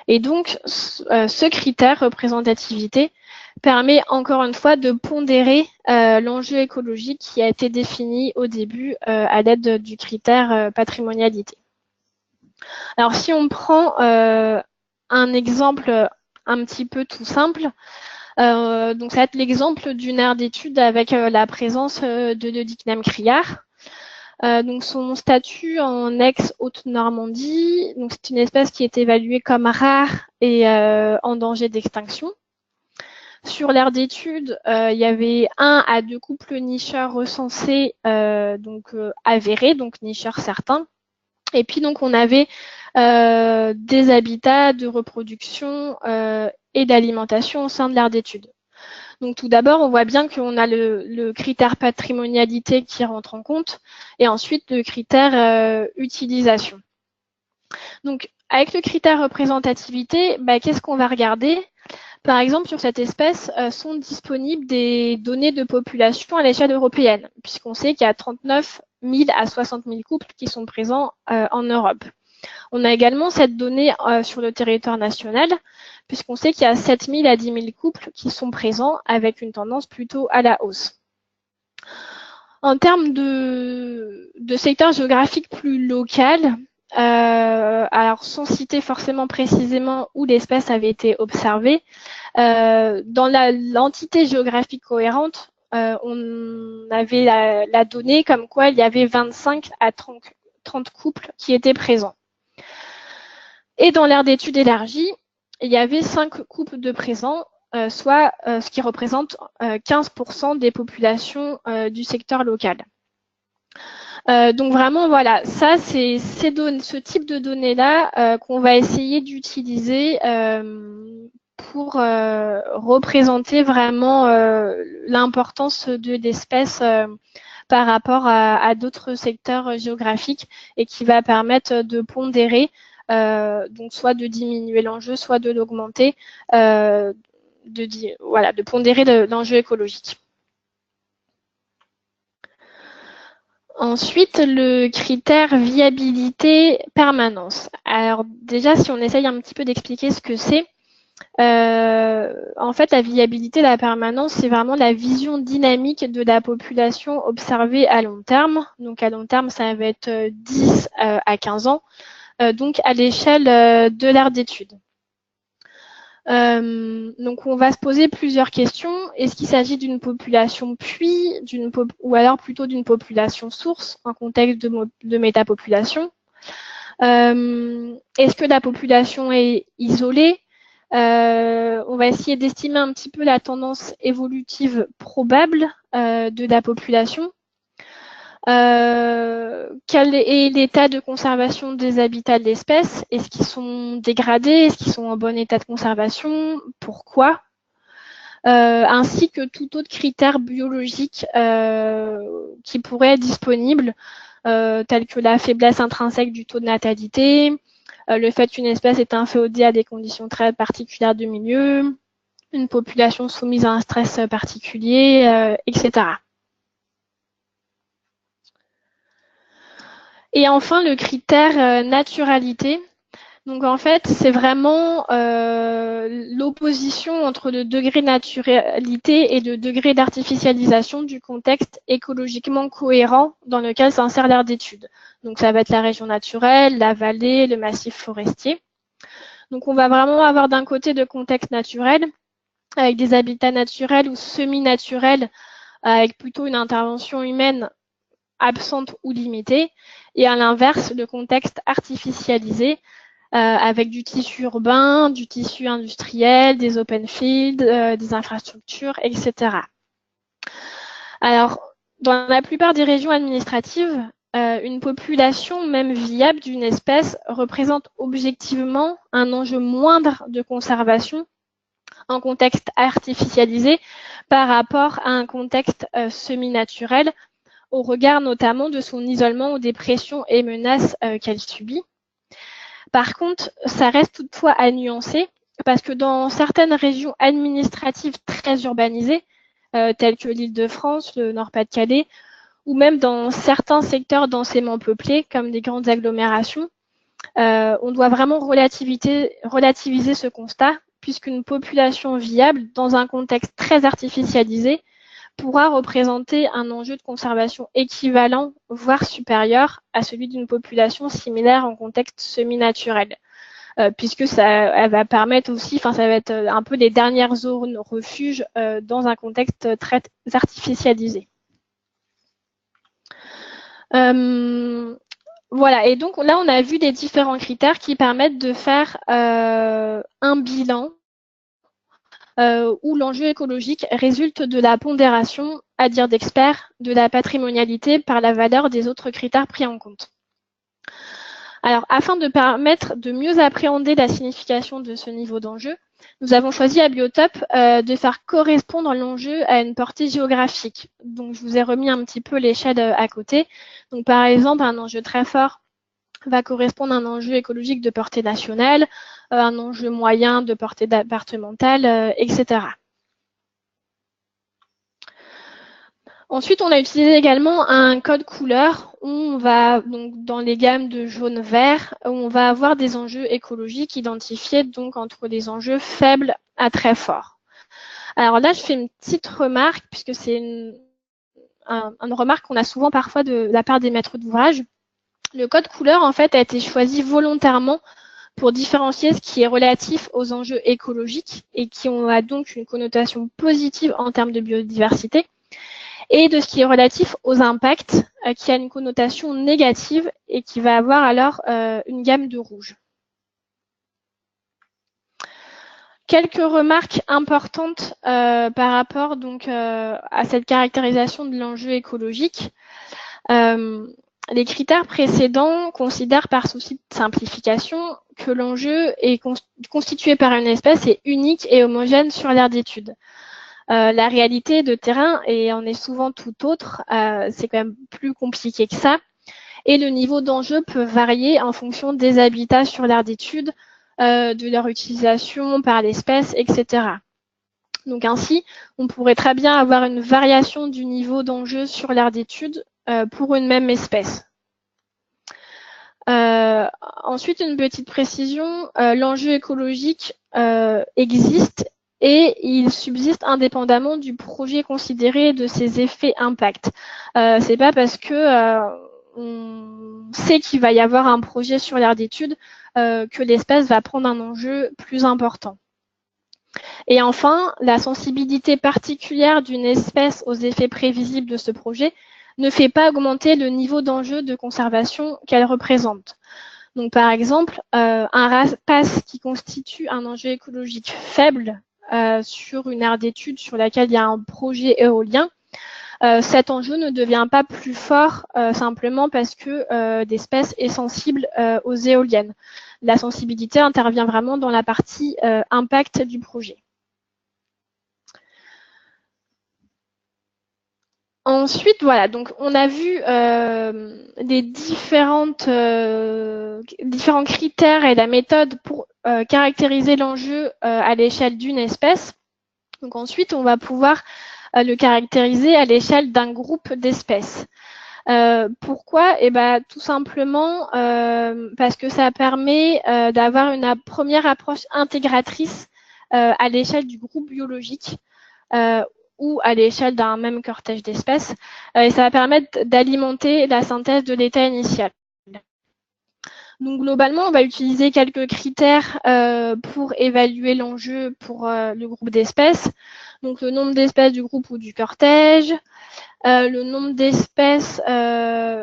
Et donc, ce critère représentativité permet encore une fois de pondérer l'enjeu écologique qui a été défini au début à l'aide du critère patrimonialité. Alors, si on prend un exemple un petit peu tout simple, donc ça va être l'exemple d'une aire d'étude avec la présence de Dicnam criard. Donc son statut en ex-Haute-Normandie, donc c'est une espèce qui est évaluée comme rare et en danger d'extinction. Sur l'aire d'étude, il y avait 1 à 2 couples nicheurs recensés, avérés, donc nicheurs certains. Et puis donc on avait des habitats de reproduction et d'alimentation au sein de l'aire d'étude. Donc tout d'abord, on voit bien qu'on a le critère patrimonialité qui rentre en compte et ensuite le critère utilisation. Donc avec le critère représentativité, qu'est-ce qu'on va regarder? Par exemple, sur cette espèce, sont disponibles des données de population à l'échelle européenne, puisqu'on sait qu'il y a 39 000 à 60 000 couples qui sont présents en Europe. On a également cette donnée sur le territoire national, puisqu'on sait qu'il y a 7 000 à 10 000 couples qui sont présents avec une tendance plutôt à la hausse. En termes de secteur géographique plus local, alors sans citer forcément précisément où l'espèce avait été observée, dans l'entité géographique cohérente, on avait la donnée comme quoi il y avait 25 à 30 couples qui étaient présents. Et dans l'aire d'étude élargie, il y avait 5 couples de présents, soit ce qui représente 15% des populations du secteur local. Donc vraiment, voilà, ça c'est ce type de données-là qu'on va essayer d'utiliser pour représenter vraiment l'importance de l'espèce par rapport à d'autres secteurs géographiques et qui va permettre de pondérer, donc soit de diminuer l'enjeu, soit de l'augmenter, de pondérer l'enjeu écologique. Ensuite, le critère viabilité permanence. Alors déjà, si on essaye un petit peu d'expliquer ce que c'est, en fait, la viabilité, la permanence, c'est vraiment la vision dynamique de la population observée à long terme. Donc à long terme, ça va être 10 à 15 ans, donc à l'échelle de l'aire d'étude. Donc on va se poser plusieurs questions. Est-ce qu'il s'agit d'une population puits, ou alors plutôt d'une population source en contexte de métapopulation? Est-ce que la population est isolée? On va essayer d'estimer un petit peu la tendance évolutive probable de la population. Quel est l'état de conservation des habitats de l'espèce? Est-ce qu'ils sont dégradés? Est-ce qu'ils sont en bon état de conservation? Pourquoi? Ainsi que tout autre critère biologique qui pourrait être disponible, tel que la faiblesse intrinsèque du taux de natalité, le fait qu'une espèce est inféodée à des conditions très particulières de milieu, une population soumise à un stress particulier, etc. Et enfin, le critère naturalité. Donc en fait, c'est vraiment l'opposition entre le degré de naturalité et le degré d'artificialisation du contexte écologiquement cohérent dans lequel s'insère l'aire d'étude. Donc ça va être la région naturelle, la vallée, le massif forestier. Donc on va vraiment avoir d'un côté le contexte naturel, avec des habitats naturels ou semi-naturels, avec plutôt une intervention humaine absente ou limitée, et à l'inverse, le contexte artificialisé, avec du tissu urbain, du tissu industriel, des open fields, des infrastructures, etc. Alors, dans la plupart des régions administratives, une population, même viable d'une espèce, représente objectivement un enjeu moindre de conservation en contexte artificialisé par rapport à un contexte semi-naturel, au regard notamment de son isolement ou des pressions et menaces qu'elle subit. Par contre, ça reste toutefois à nuancer, parce que dans certaines régions administratives très urbanisées, tels que l'Île-de-France, le Nord-Pas-de-Calais, ou même dans certains secteurs densément peuplés, comme des grandes agglomérations. On doit vraiment relativiser ce constat, puisqu'une population viable, dans un contexte très artificialisé, pourra représenter un enjeu de conservation équivalent, voire supérieur, à celui d'une population similaire en contexte semi-naturel. Puisque elle va permettre aussi, ça va être un peu les dernières zones refuges dans un contexte très artificialisé. Voilà, et donc là, on a vu les différents critères qui permettent de faire un bilan où l'enjeu écologique résulte de la pondération, à dire d'experts, de la patrimonialité par la valeur des autres critères pris en compte. Alors, afin de permettre de mieux appréhender la signification de ce niveau d'enjeu, nous avons choisi à Biotope de faire correspondre l'enjeu à une portée géographique. Donc, je vous ai remis un petit peu l'échelle à côté. Donc, par exemple, un enjeu très fort va correspondre à un enjeu écologique de portée nationale, un enjeu moyen de portée départementale, etc. Ensuite, on a utilisé également un code couleur où on va, donc, dans les gammes de jaune-vert, où on va avoir des enjeux écologiques identifiés donc entre des enjeux faibles à très forts. Alors là, je fais une petite remarque, puisque c'est une remarque qu'on a souvent parfois de la part des maîtres d'ouvrage. Le code couleur, en fait, a été choisi volontairement pour différencier ce qui est relatif aux enjeux écologiques et qui a donc une connotation positive en termes de biodiversité, et de ce qui est relatif aux impacts, qui a une connotation négative et qui va avoir alors une gamme de rouge. Quelques remarques importantes par rapport donc à cette caractérisation de l'enjeu écologique. Les critères précédents considèrent par souci de simplification que l'enjeu est constitué par une espèce et unique et homogène sur l'aire d'étude. La réalité de terrain en est souvent tout autre, c'est quand même plus compliqué que ça, et le niveau d'enjeu peut varier en fonction des habitats sur l'aire d'étude, de leur utilisation par l'espèce, etc. Donc ainsi, on pourrait très bien avoir une variation du niveau d'enjeu sur l'aire d'étude pour une même espèce. Ensuite, une petite précision, l'enjeu écologique existe et il subsiste indépendamment du projet considéré et de ses effets impact. C'est pas parce que on sait qu'il va y avoir un projet sur l'aire d'étude que l'espèce va prendre un enjeu plus important. Et enfin, la sensibilité particulière d'une espèce aux effets prévisibles de ce projet ne fait pas augmenter le niveau d'enjeu de conservation qu'elle représente. Donc, par exemple, un rapace qui constitue un enjeu écologique faible sur une aire d'étude sur laquelle il y a un projet éolien, cet enjeu ne devient pas plus fort simplement parce que l'espèce est sensible aux éoliennes. La sensibilité intervient vraiment dans la partie impact du projet. Ensuite, voilà, donc on a vu les différents critères et la méthode pour caractériser l'enjeu à l'échelle d'une espèce. Donc ensuite, on va pouvoir le caractériser à l'échelle d'un groupe d'espèces. Pourquoi? Eh ben, tout simplement parce que ça permet d'avoir une première approche intégratrice à l'échelle du groupe biologique ou à l'échelle d'un même cortège d'espèces, et ça va permettre d'alimenter la synthèse de l'état initial. Donc globalement, on va utiliser quelques critères pour évaluer l'enjeu pour le groupe d'espèces. Donc le nombre d'espèces du groupe ou du cortège, le nombre d'espèces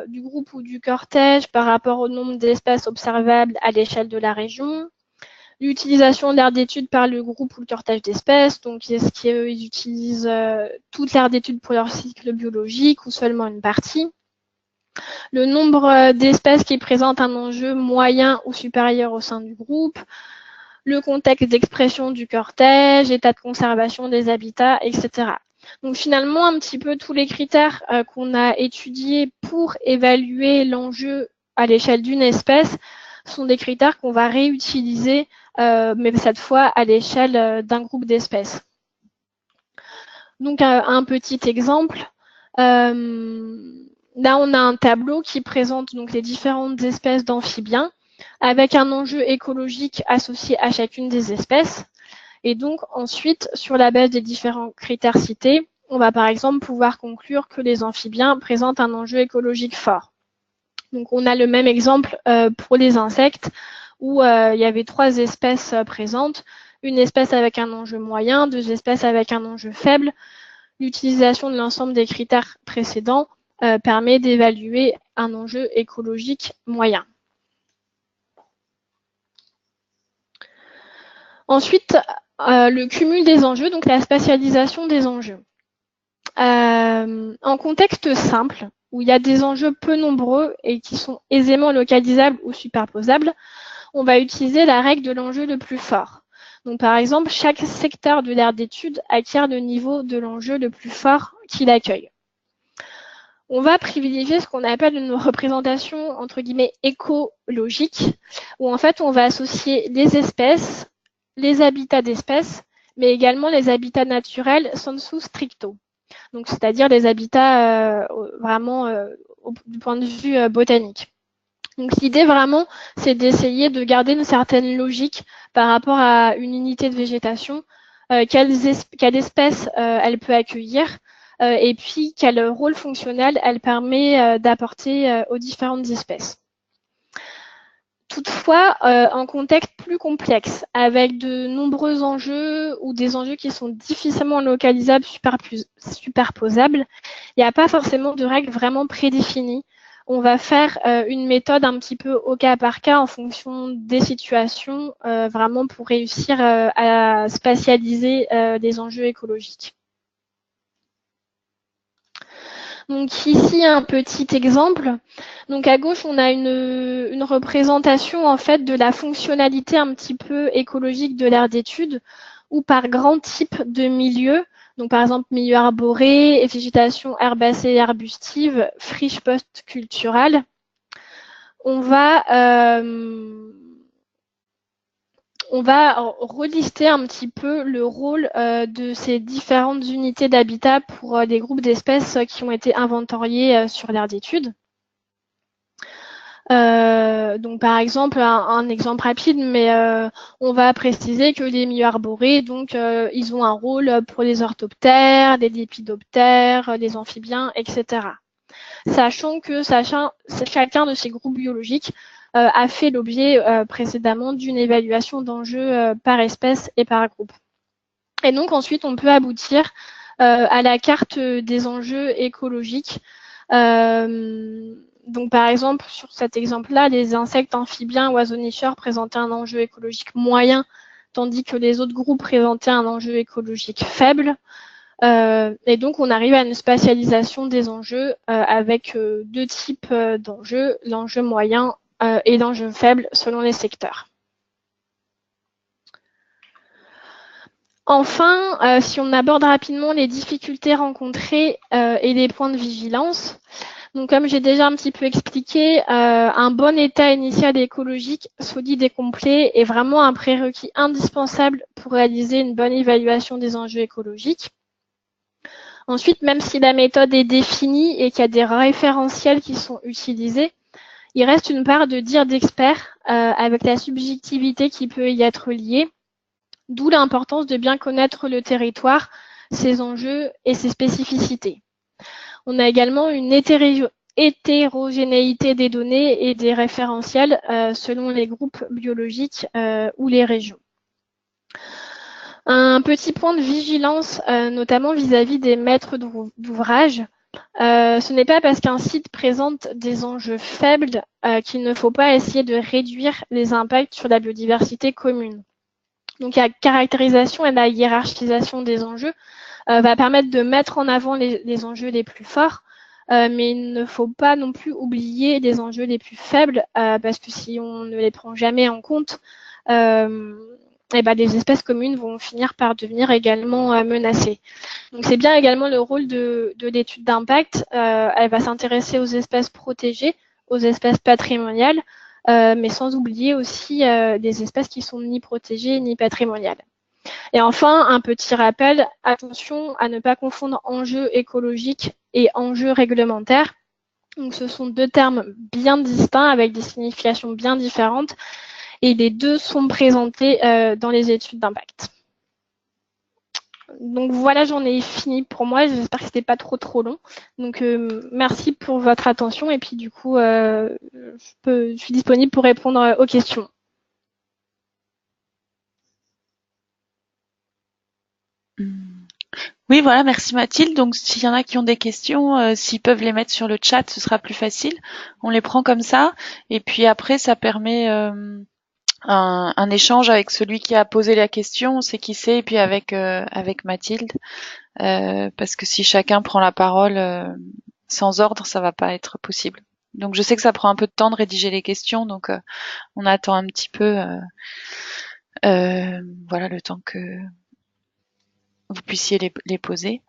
du groupe ou du cortège par rapport au nombre d'espèces observables à l'échelle de la région, l'utilisation de l'aire d'étude par le groupe ou le cortège d'espèces, donc est-ce qu'ils utilisent toute l'aire d'étude pour leur cycle biologique ou seulement une partie, le nombre d'espèces qui présentent un enjeu moyen ou supérieur au sein du groupe, le contexte d'expression du cortège, état de conservation des habitats, etc. Donc finalement, un petit peu tous les critères qu'on a étudiés pour évaluer l'enjeu à l'échelle d'une espèce sont des critères qu'on va réutiliser, mais cette fois à l'échelle d'un groupe d'espèces. Donc, un petit exemple. Là, on a un tableau qui présente donc les différentes espèces d'amphibiens avec un enjeu écologique associé à chacune des espèces. Et donc, ensuite, sur la base des différents critères cités, on va par exemple pouvoir conclure que les amphibiens présentent un enjeu écologique fort. Donc, on a le même exemple pour les insectes où il y avait 3 espèces présentes, une espèce avec un enjeu moyen, 2 espèces avec un enjeu faible. L'utilisation de l'ensemble des critères précédents permet d'évaluer un enjeu écologique moyen. Ensuite, le cumul des enjeux, donc la spatialisation des enjeux. En contexte simple, où il y a des enjeux peu nombreux et qui sont aisément localisables ou superposables, on va utiliser la règle de l'enjeu le plus fort. Donc, par exemple, chaque secteur de l'aire d'étude acquiert le niveau de l'enjeu le plus fort qu'il accueille. On va privilégier ce qu'on appelle une représentation entre guillemets écologique, où en fait on va associer les espèces, les habitats d'espèces, mais également les habitats naturels sensu stricto. Donc c'est-à-dire les habitats vraiment du point de vue botanique. Donc l'idée vraiment, c'est d'essayer de garder une certaine logique par rapport à une unité de végétation, quelle espèce elle peut accueillir, et puis quel rôle fonctionnel elle permet d'apporter aux différentes espèces. Toutefois, en contexte plus complexe, avec de nombreux enjeux ou des enjeux qui sont difficilement localisables, superposables, il n'y a pas forcément de règles vraiment prédéfinies. On va faire une méthode un petit peu au cas par cas en fonction des situations, vraiment pour réussir à spatialiser des enjeux écologiques. Donc ici un petit exemple. Donc à gauche on a une représentation en fait de la fonctionnalité un petit peu écologique de l'aire d'étude, où par grand type de milieu, donc par exemple milieu arboré, végétation herbacée et arbustive, friche post-culturale, on va relister un petit peu le rôle de ces différentes unités d'habitat pour des groupes d'espèces qui ont été inventoriés sur l'aire d'étude. Donc par exemple, un exemple rapide, mais on va préciser que les milieux arborés, donc ils ont un rôle pour les orthoptères, les lépidoptères, les amphibiens, etc. Sachant que chacun de ces groupes biologiques a fait l'objet précédemment d'une évaluation d'enjeux par espèce et par groupe. Et donc ensuite, on peut aboutir à la carte des enjeux écologiques. Donc par exemple, sur cet exemple-là, les insectes amphibiens oiseaux-nicheurs présentaient un enjeu écologique moyen, tandis que les autres groupes présentaient un enjeu écologique faible. Et donc on arrive à une spatialisation des enjeux avec 2 types d'enjeux, l'enjeu moyen et l'enjeu faible selon les secteurs. Enfin, si on aborde rapidement les difficultés rencontrées et les points de vigilance, donc comme j'ai déjà un petit peu expliqué, un bon état initial écologique, solide et complet est vraiment un prérequis indispensable pour réaliser une bonne évaluation des enjeux écologiques. Ensuite, même si la méthode est définie et qu'il y a des référentiels qui sont utilisés, il reste une part de dire d'expert avec la subjectivité qui peut y être liée, d'où l'importance de bien connaître le territoire, ses enjeux et ses spécificités. On a également une hétérogénéité des données et des référentiels selon les groupes biologiques ou les régions. Un petit point de vigilance, notamment vis-à-vis des maîtres d'ouvrage. Ce n'est pas parce qu'un site présente des enjeux faibles qu'il ne faut pas essayer de réduire les impacts sur la biodiversité commune. Donc la caractérisation et la hiérarchisation des enjeux va permettre de mettre en avant les enjeux les plus forts, mais il ne faut pas non plus oublier les enjeux les plus faibles, parce que si on ne les prend jamais en compte, les espèces communes vont finir par devenir également menacées. Donc c'est bien également le rôle de l'étude d'impact. Elle va s'intéresser aux espèces protégées, aux espèces patrimoniales, mais sans oublier aussi des espèces qui sont ni protégées ni patrimoniales. Et enfin, un petit rappel, attention à ne pas confondre enjeux écologiques et enjeux réglementaires. Donc, ce sont deux termes bien distincts avec des significations bien différentes et les deux sont présentés dans les études d'impact. Donc voilà, j'en ai fini pour moi. J'espère que c'était pas trop long. Donc merci pour votre attention et puis du coup, je suis disponible pour répondre aux questions. Oui, voilà, merci Mathilde. Donc, s'il y en a qui ont des questions, s'ils peuvent les mettre sur le chat, ce sera plus facile. On les prend comme ça. Et puis après, ça permet un échange avec celui qui a posé la question, on sait qui c'est, et puis avec Mathilde. Parce que si chacun prend la parole sans ordre, ça va pas être possible. Donc, je sais que ça prend un peu de temps de rédiger les questions, donc on attend un petit peu, voilà, le temps que vous puissiez les poser.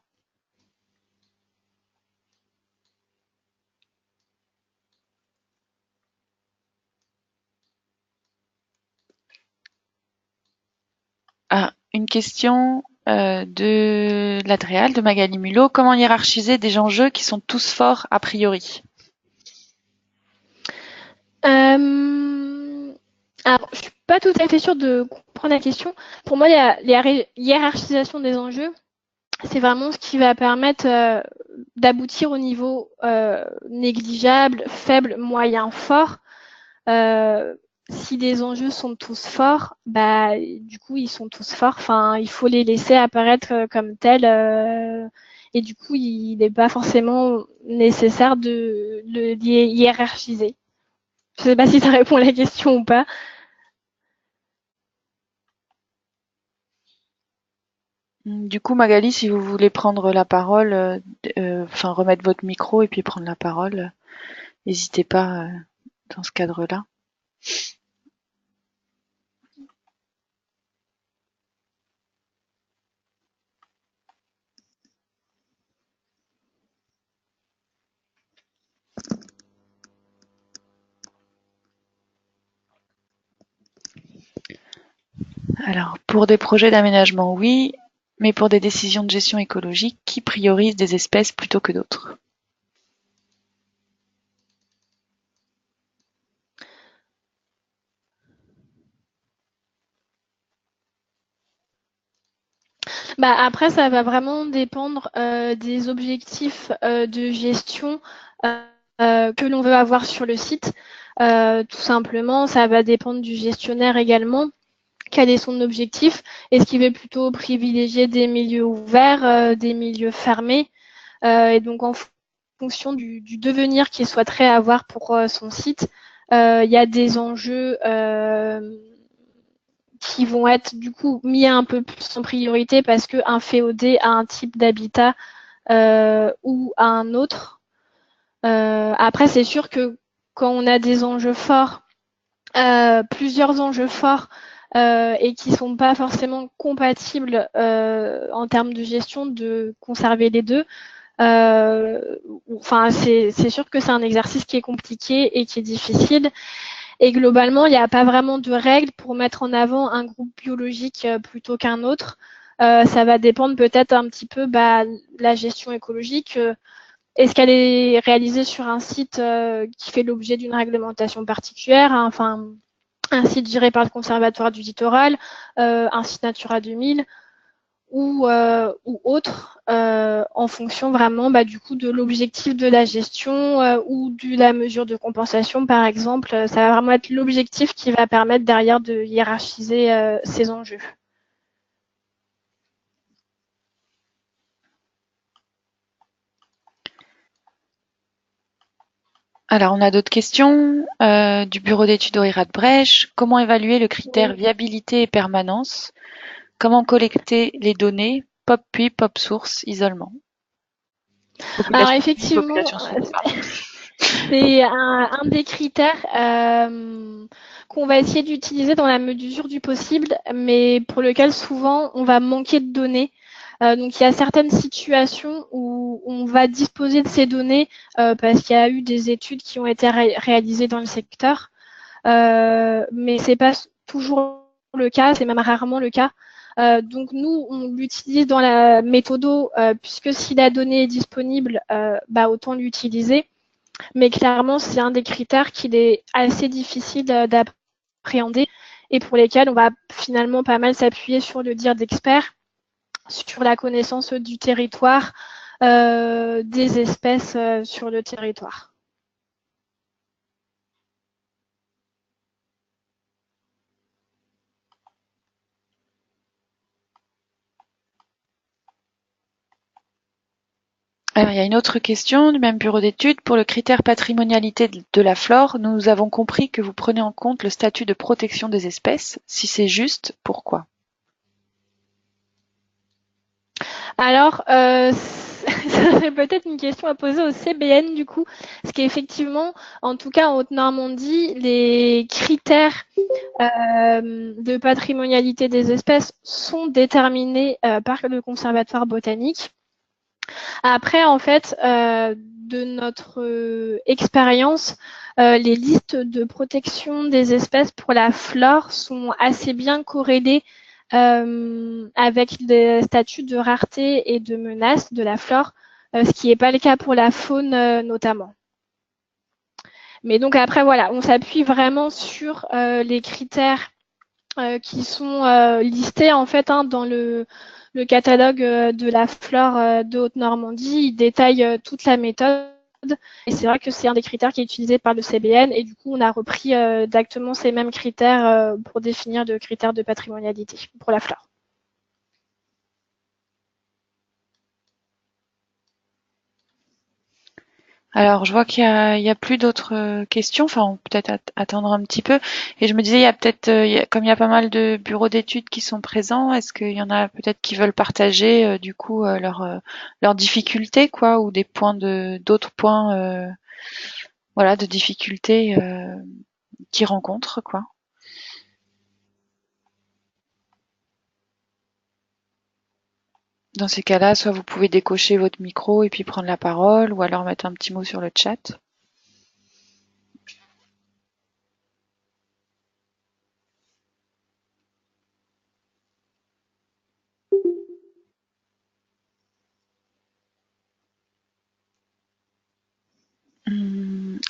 Ah, une question de l'Adréal, de Magali Mulot. Comment hiérarchiser des enjeux qui sont tous forts a priori? Alors, je suis pas tout à fait sûre de comprendre la question. Pour moi, la hiérarchisation des enjeux, c'est vraiment ce qui va permettre d'aboutir au niveau négligeable, faible, moyen, fort. Si les enjeux sont tous forts, bah du coup ils sont tous forts. Enfin, il faut les laisser apparaître comme tels. Et du coup, il n'est pas forcément nécessaire de le hiérarchiser. Je sais pas si ça répond à la question ou pas. Du coup, Magali, si vous voulez prendre la parole, enfin remettre votre micro et puis prendre la parole, n'hésitez pas dans ce cadre-là. Alors, pour des projets d'aménagement, oui, mais pour des décisions de gestion écologique, qui priorise des espèces plutôt que d'autres? Bah après, ça va vraiment dépendre des objectifs de gestion que l'on veut avoir sur le site. Tout simplement, ça va dépendre du gestionnaire également. Quel est son objectif? Est-ce qu'il veut plutôt privilégier des milieux ouverts, des milieux fermés? Et donc, en fonction du devenir qu'il souhaiterait avoir pour son site, il y a des enjeux qui vont être du coup mis un peu plus en priorité parce qu'un féodé a un type d'habitat ou à un autre. Après, c'est sûr que quand on a des enjeux forts, plusieurs enjeux forts et qui sont pas forcément compatibles en termes de gestion, de conserver les deux. Enfin, c'est sûr que c'est un exercice qui est compliqué et qui est difficile. Et globalement, il n'y a pas vraiment de règles pour mettre en avant un groupe biologique plutôt qu'un autre. Ça va dépendre peut-être un petit peu la gestion écologique. Est-ce qu'elle est réalisée sur un site qui fait l'objet d'une réglementation particulière, hein, enfin un site géré par le Conservatoire du littoral, un site Natura 2000 ou autre, en fonction vraiment du coup de l'objectif de la gestion ou de la mesure de compensation par exemple. Ça va vraiment être l'objectif qui va permettre derrière de hiérarchiser ces enjeux. Alors, on a d'autres questions du bureau d'études Oirat-Brèche. Comment évaluer le critère viabilité et permanence? Comment collecter les données? Pop puits, pop source, isolement. Alors Population puits, effectivement, population source, pardon. c'est un des critères qu'on va essayer d'utiliser dans la mesure du possible, mais pour lequel souvent on va manquer de données. Donc il y a certaines situations où on va disposer de ces données parce qu'il y a eu des études qui ont été réalisées dans le secteur, mais c'est pas toujours le cas, c'est même rarement le cas. Donc nous, on l'utilise dans la méthodo, puisque si la donnée est disponible, autant l'utiliser. Mais clairement, c'est un des critères qu'il est assez difficile d'appréhender et pour lesquels on va finalement pas mal s'appuyer sur le dire d'experts, sur la connaissance du territoire, des espèces sur le territoire. Alors, il y a une autre question du même bureau d'études. Pour le critère patrimonialité de la flore, nous avons compris que vous prenez en compte le statut de protection des espèces. Si c'est juste, pourquoi? Alors, ça serait peut-être une question à poser au CBN du coup, parce qu'effectivement, en tout cas en Haute-Normandie, les critères de patrimonialité des espèces sont déterminés par le Conservatoire botanique. Après, en fait, de notre expérience, les listes de protection des espèces pour la flore sont assez bien corrélées avec des statuts de rareté et de menace de la flore, ce qui n'est pas le cas pour la faune notamment. Mais donc après, voilà, on s'appuie vraiment sur les critères qui sont listés en fait dans le catalogue de la flore de Haute-Normandie. Il détaille toute la méthode. Et c'est vrai que c'est un des critères qui est utilisé par le CBN. Et du coup, on a repris exactement ces mêmes critères pour définir de critères de patrimonialité pour la flore. Alors, je vois qu'il y a plus d'autres questions. Enfin, on peut peut-être attendre un petit peu. Et je me disais, il y a peut-être, comme il y a pas mal de bureaux d'études qui sont présents, est-ce qu'il y en a peut-être qui veulent partager du coup leurs difficultés, quoi, ou des points d'autres points, voilà, de difficultés qu'ils rencontrent, quoi. Dans ces cas-là, soit vous pouvez décocher votre micro et puis prendre la parole, ou alors mettre un petit mot sur le chat.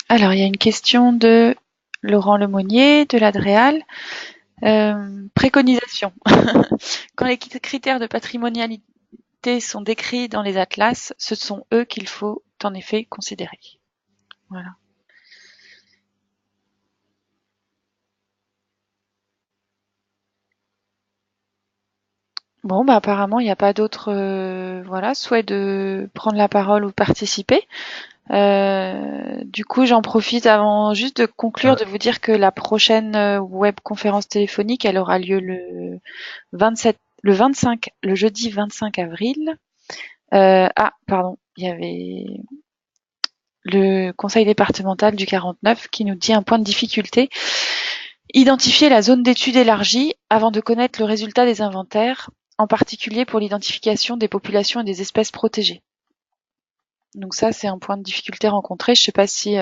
Alors, il y a une question de Laurent Lemonnier, de l'Adréal. Préconisation. Quand les critères de patrimonialité sont décrits dans les atlas, ce sont eux qu'il faut en effet considérer. Voilà. Bon, apparemment, il n'y a pas d'autres souhait de prendre la parole ou participer. Du coup, j'en profite avant juste de conclure, de vous dire que la prochaine web conférence téléphonique, elle aura lieu le 25, le jeudi 25 avril. Pardon, il y avait le conseil départemental du 49 qui nous dit un point de difficulté. Identifier la zone d'étude élargie avant de connaître le résultat des inventaires, en particulier pour l'identification des populations et des espèces protégées. Donc ça, c'est un point de difficulté rencontré. Je ne sais pas si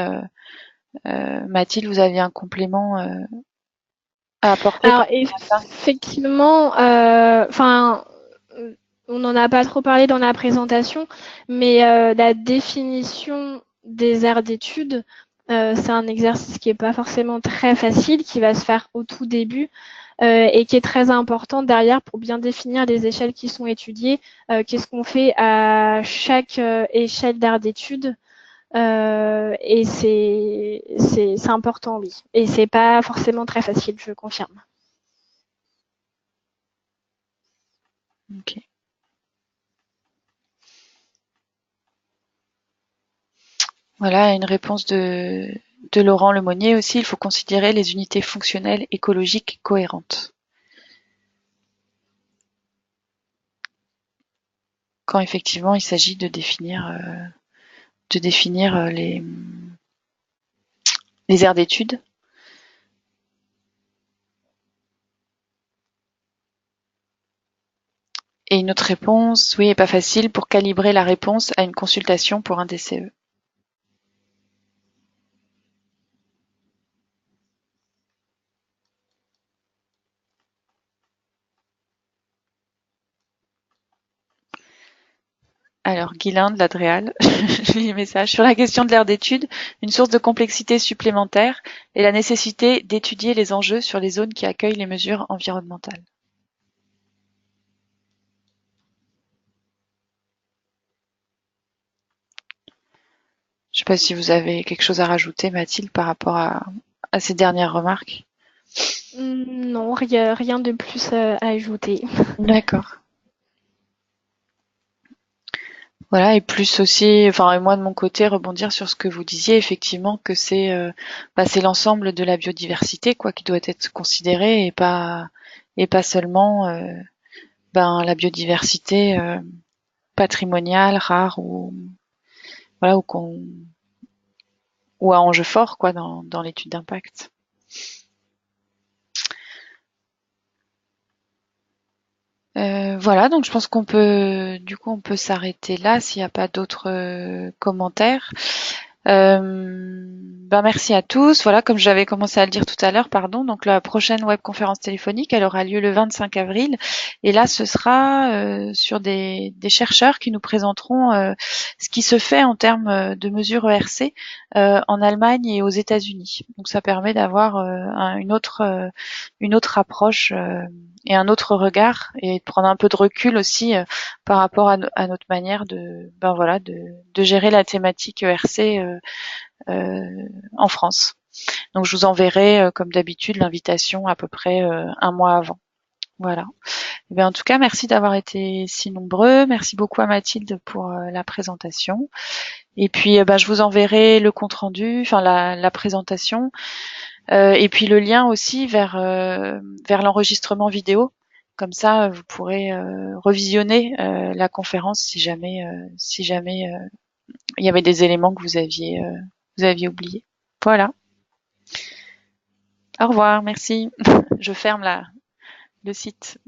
Mathilde, vous aviez un complément à apporter. Alors effectivement, on n'en a pas trop parlé dans la présentation, mais la définition des aires d'études, c'est un exercice qui n'est pas forcément très facile, qui va se faire au tout début et qui est très important derrière pour bien définir les échelles qui sont étudiées. Qu'est-ce qu'on fait à chaque échelle d'aire d'études et c'est important, oui. Et c'est pas forcément très facile, je confirme. Ok. Voilà, une réponse de Laurent Lemonnier aussi. Il faut considérer les unités fonctionnelles écologiques cohérentes. Quand effectivement il s'agit de définir les aires d'études. Et une autre réponse, oui, est pas facile pour calibrer la réponse à une consultation pour un DCE. Alors, Guylain de l'Adréal, je lis le message. Sur la question de l'aire d'étude, une source de complexité supplémentaire est la nécessité d'étudier les enjeux sur les zones qui accueillent les mesures environnementales. Je ne sais pas si vous avez quelque chose à rajouter, Mathilde, par rapport à ces dernières remarques. Non, rien de plus à ajouter. D'accord. Voilà, et plus aussi, enfin, et moi de mon côté, rebondir sur ce que vous disiez, effectivement, que c'est l'ensemble de la biodiversité, quoi, qui doit être considéré et pas seulement, la biodiversité patrimoniale, rare ou voilà, ou à enjeu fort, quoi, dans l'étude d'impact. Voilà, donc je pense qu'on peut, du coup, on peut s'arrêter là s'il n'y a pas d'autres commentaires. Merci à tous. Voilà, comme j'avais commencé à le dire tout à l'heure, pardon. Donc la prochaine webconférence téléphonique, elle aura lieu le 25 avril. Et là, ce sera sur des chercheurs qui nous présenteront ce qui se fait en termes de mesures ERC en Allemagne et aux États-Unis. Donc ça permet d'avoir une autre approche et un autre regard et de prendre un peu de recul aussi par rapport à notre manière de gérer la thématique ERC en France. Donc je vous enverrai comme d'habitude l'invitation à peu près un mois avant. Voilà. Et bien, en tout cas, merci d'avoir été si nombreux. Merci beaucoup à Mathilde pour la présentation. Et puis je vous enverrai le compte rendu, enfin la présentation, et puis le lien aussi vers l'enregistrement vidéo. Comme ça, vous pourrez revisionner la conférence si jamais il y avait des éléments que vous aviez oubliés. Voilà. Au revoir, merci. Je ferme le site.